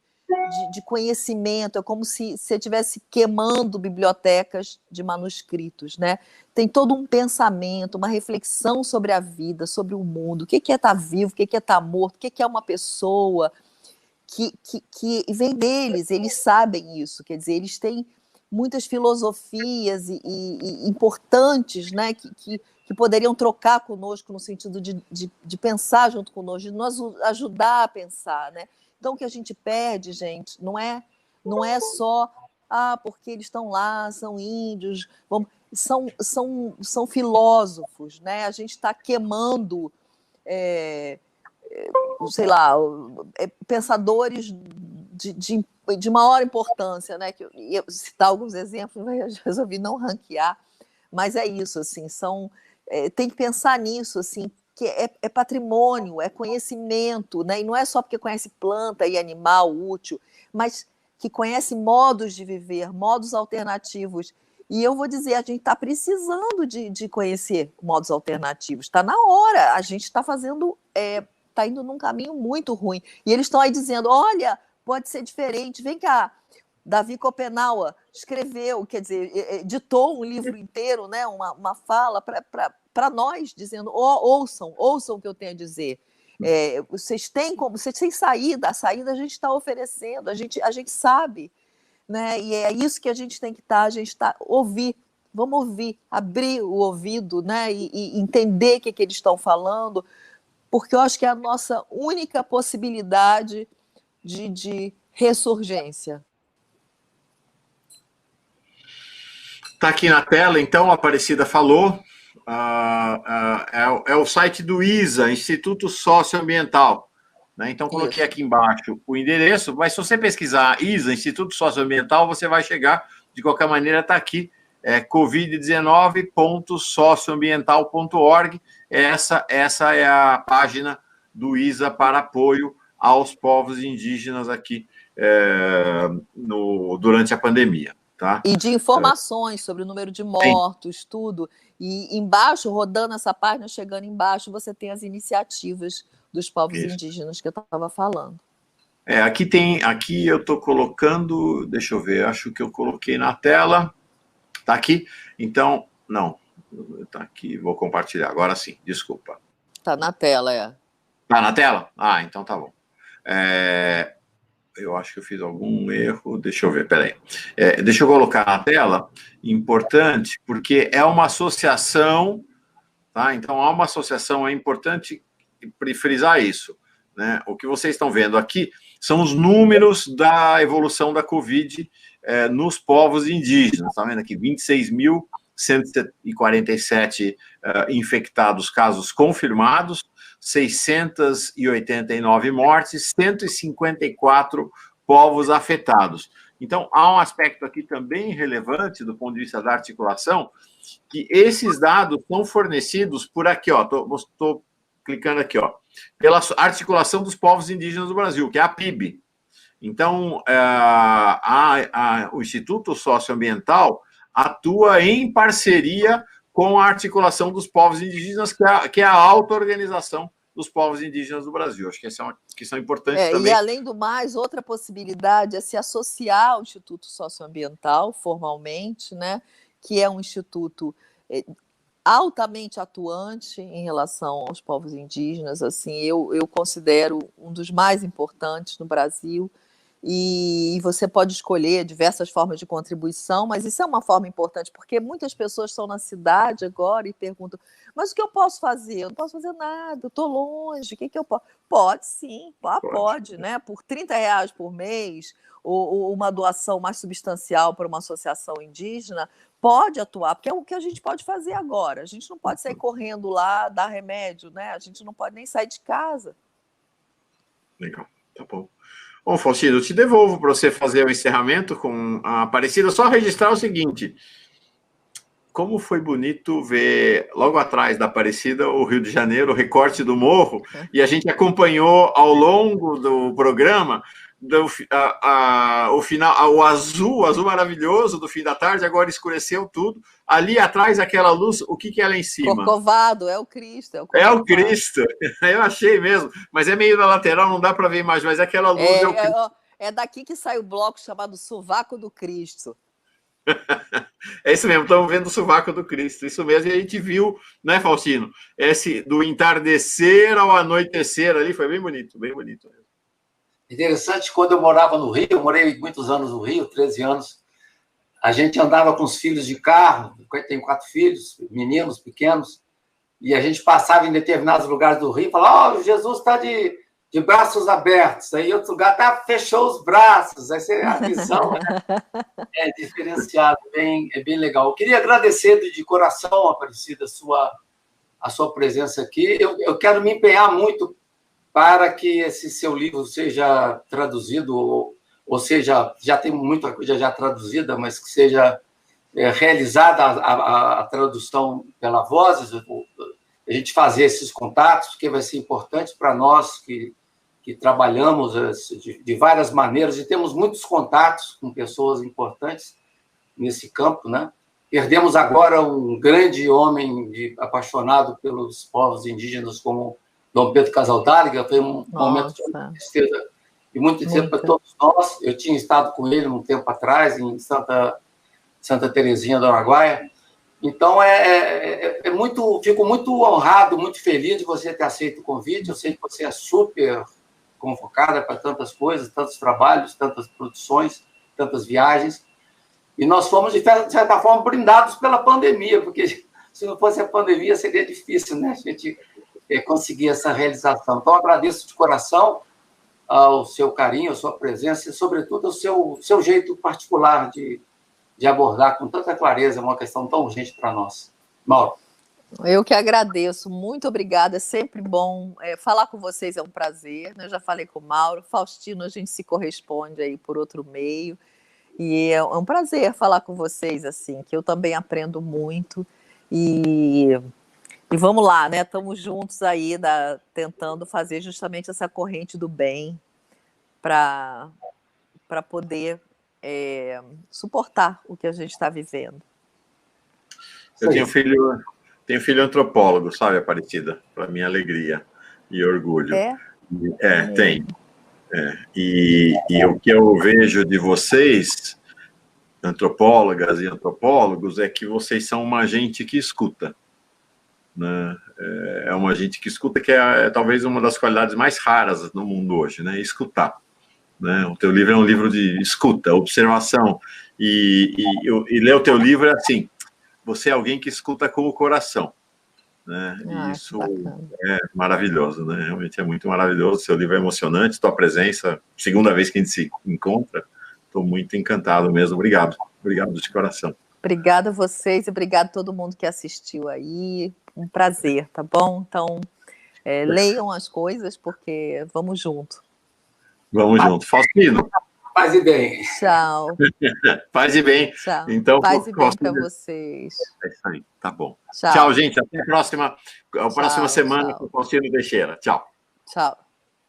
conhecimento. É como se você estivesse queimando bibliotecas de manuscritos, né? Tem todo um pensamento, uma reflexão sobre a vida, sobre o mundo, o que é estar vivo, o que é estar morto, o que é uma pessoa, que vem deles, eles sabem isso, quer dizer, eles têm muitas filosofias importantes, né, que poderiam trocar conosco no sentido de pensar junto conosco, de nos ajudar a pensar, né? Então, o que a gente perde, gente, não é só porque eles estão lá, são índios, são filósofos, né? A gente está queimando sei lá, pensadores de maior importância, né? Que eu citar alguns exemplos, eu resolvi não ranquear, mas é isso, assim, tem que pensar nisso, assim, que é patrimônio, é conhecimento, né? E não é só porque conhece planta e animal útil, mas que conhece modos de viver, modos alternativos. E eu vou dizer, a gente está precisando de conhecer modos alternativos. Está na hora, a gente está fazendo, está indo num caminho muito ruim. E eles estão aí dizendo, olha, pode ser diferente, vem cá. Davi Copenaua escreveu, quer dizer, editou um livro inteiro, né, uma fala para nós, dizendo, ouçam o que eu tenho a dizer. Vocês têm saída, a saída a gente está oferecendo, a gente sabe, né? E é isso que a gente tem que vamos ouvir, abrir o ouvido, né? E entender o que eles estão falando, porque eu acho que é a nossa única possibilidade de ressurgência. Está aqui na tela, então, a Aparecida falou. É o site do ISA, Instituto Socioambiental. Né? Então, coloquei aqui embaixo o endereço, mas se você pesquisar ISA, Instituto Socioambiental, você vai chegar, de qualquer maneira, está aqui, covid19.socioambiental.org. Essa é a página do ISA para apoio aos povos indígenas aqui durante a pandemia. Tá? E de informações sobre o número de mortos, tudo. E embaixo, rodando essa página, chegando embaixo, você tem as iniciativas dos povos indígenas que eu estava falando. Aqui eu estou colocando, deixa eu ver, acho que eu coloquei na tela. Está aqui? Então, não. Está aqui, vou compartilhar. Agora sim, desculpa. Está na tela, Está na tela? Ah, então tá bom. Eu acho que eu fiz algum erro. Deixa eu ver, peraí. Deixa eu colocar na tela. Importante, porque é uma associação, tá? Então, há uma associação, é importante frisar isso, né? O que vocês estão vendo aqui são os números da evolução da Covid nos povos indígenas. Está vendo aqui? 26.147 infectados, casos confirmados, 689 mortes, 154 povos afetados. Então, há um aspecto aqui também relevante do ponto de vista da articulação, que esses dados são fornecidos por aqui, ó. Estou clicando aqui, ó, pela articulação dos povos indígenas do Brasil, que é a PIB. Então, o Instituto Socioambiental atua em parceria com a articulação dos povos indígenas, que é a auto-organização dos povos indígenas do Brasil. Acho que essa é uma questão importante também. E, além do mais, outra possibilidade é se associar ao Instituto Socioambiental, formalmente, né, que é um instituto altamente atuante em relação aos povos indígenas. Assim, eu considero um dos mais importantes no Brasil. E você pode escolher diversas formas de contribuição, mas isso é uma forma importante, porque muitas pessoas estão na cidade agora e perguntam, mas o que eu posso fazer? Eu não posso fazer nada, eu estou longe, o que eu posso? Pode sim, pode, né? Por R$30 por mês, ou uma doação mais substancial para uma associação indígena, pode atuar, porque é o que a gente pode fazer agora. A gente não pode sair correndo lá, dar remédio, né? A gente não pode nem sair de casa. Legal, tá bom. Bom, Faustino, eu te devolvo para você fazer o encerramento com a Aparecida. Só registrar o seguinte: como foi bonito ver logo atrás da Aparecida o Rio de Janeiro, o recorte do morro, e a gente acompanhou ao longo do programa o final, o azul maravilhoso do fim da tarde. Agora escureceu tudo. Ali atrás, aquela luz, o que é lá em cima? Corcovado, é o Cristo. É o Cristo, eu achei mesmo, mas é meio na lateral, não dá para ver mais, mas aquela luz é o Cristo. É daqui que sai o bloco chamado Sovaco do Cristo. É isso mesmo, estamos vendo o sovaco do Cristo, isso mesmo, e a gente viu, né, Faustino? Do entardecer ao anoitecer ali, foi bem bonito mesmo. Interessante, quando eu morava no Rio, eu morei muitos anos no Rio, 13 anos, a gente andava com os filhos de carro, tenho 4 filhos, meninos pequenos, e a gente passava em determinados lugares do Rio e falava, Jesus está de braços abertos, aí outro lugar fechou os braços, aí a visão é diferenciada, é bem legal. Eu queria agradecer de coração, Aparecida, a sua presença aqui. Eu quero me empenhar muito para que esse seu livro seja traduzido, ou seja, já tem muita coisa já traduzida, mas que seja realizada a tradução pela Vozes, a gente fazer esses contatos, porque vai ser importante para nós que trabalhamos de várias maneiras e temos muitos contatos com pessoas importantes nesse campo, né? Perdemos agora um grande homem apaixonado pelos povos indígenas como Dom Pedro Casaldáliga. Foi um momento de tristeza e muito tristeza para todos nós. Eu tinha estado com ele um tempo atrás em Santa Terezinha do Araguaia. Então, fico muito honrado, muito feliz de você ter aceito o convite. Eu sei que você é super convocada para tantas coisas, tantos trabalhos, tantas produções, tantas viagens. E nós fomos, de certa forma, brindados pela pandemia, porque se não fosse a pandemia, seria difícil, né, a gente conseguir essa realização. Então, agradeço de coração ao seu carinho, a sua presença e, sobretudo, ao seu jeito particular de abordar com tanta clareza uma questão tão urgente para nós. Mauro. Eu que agradeço, muito obrigada, é sempre bom falar com vocês, é um prazer, né? Eu já falei com o Mauro, Faustino, a gente se corresponde aí por outro meio, e é um prazer falar com vocês, assim, que eu também aprendo muito, e E vamos lá, né? Estamos juntos aí, tentando fazer justamente essa corrente do bem para poder suportar o que a gente está vivendo. Eu tenho filho antropólogo, sabe, Aparecida? Para minha alegria e orgulho. Tem. E o que eu vejo de vocês, antropólogas e antropólogos, é que vocês são uma gente que escuta. Né? É uma gente que escuta, que é talvez uma das qualidades mais raras no mundo hoje, né? Escutar. Né? O teu livro é um livro de escuta, observação. E ler o teu livro é assim, você é alguém que escuta com o coração. Né? E isso é maravilhoso, né? Realmente é muito maravilhoso. Seu livro é emocionante, tua presença, segunda vez que a gente se encontra, estou muito encantado mesmo. Obrigado de coração. Obrigada a vocês e obrigado a todo mundo que assistiu aí. Um prazer, tá bom? Então, leiam as coisas, porque vamos junto. Vamos junto. Faustino. Paz e bem. Tchau. Paz e bem. Tchau. Então, paz e bem para vocês. É isso aí, tá bom. Tchau, tchau, gente. Até a próxima semana com o Faustino Teixeira. Tchau. Tchau.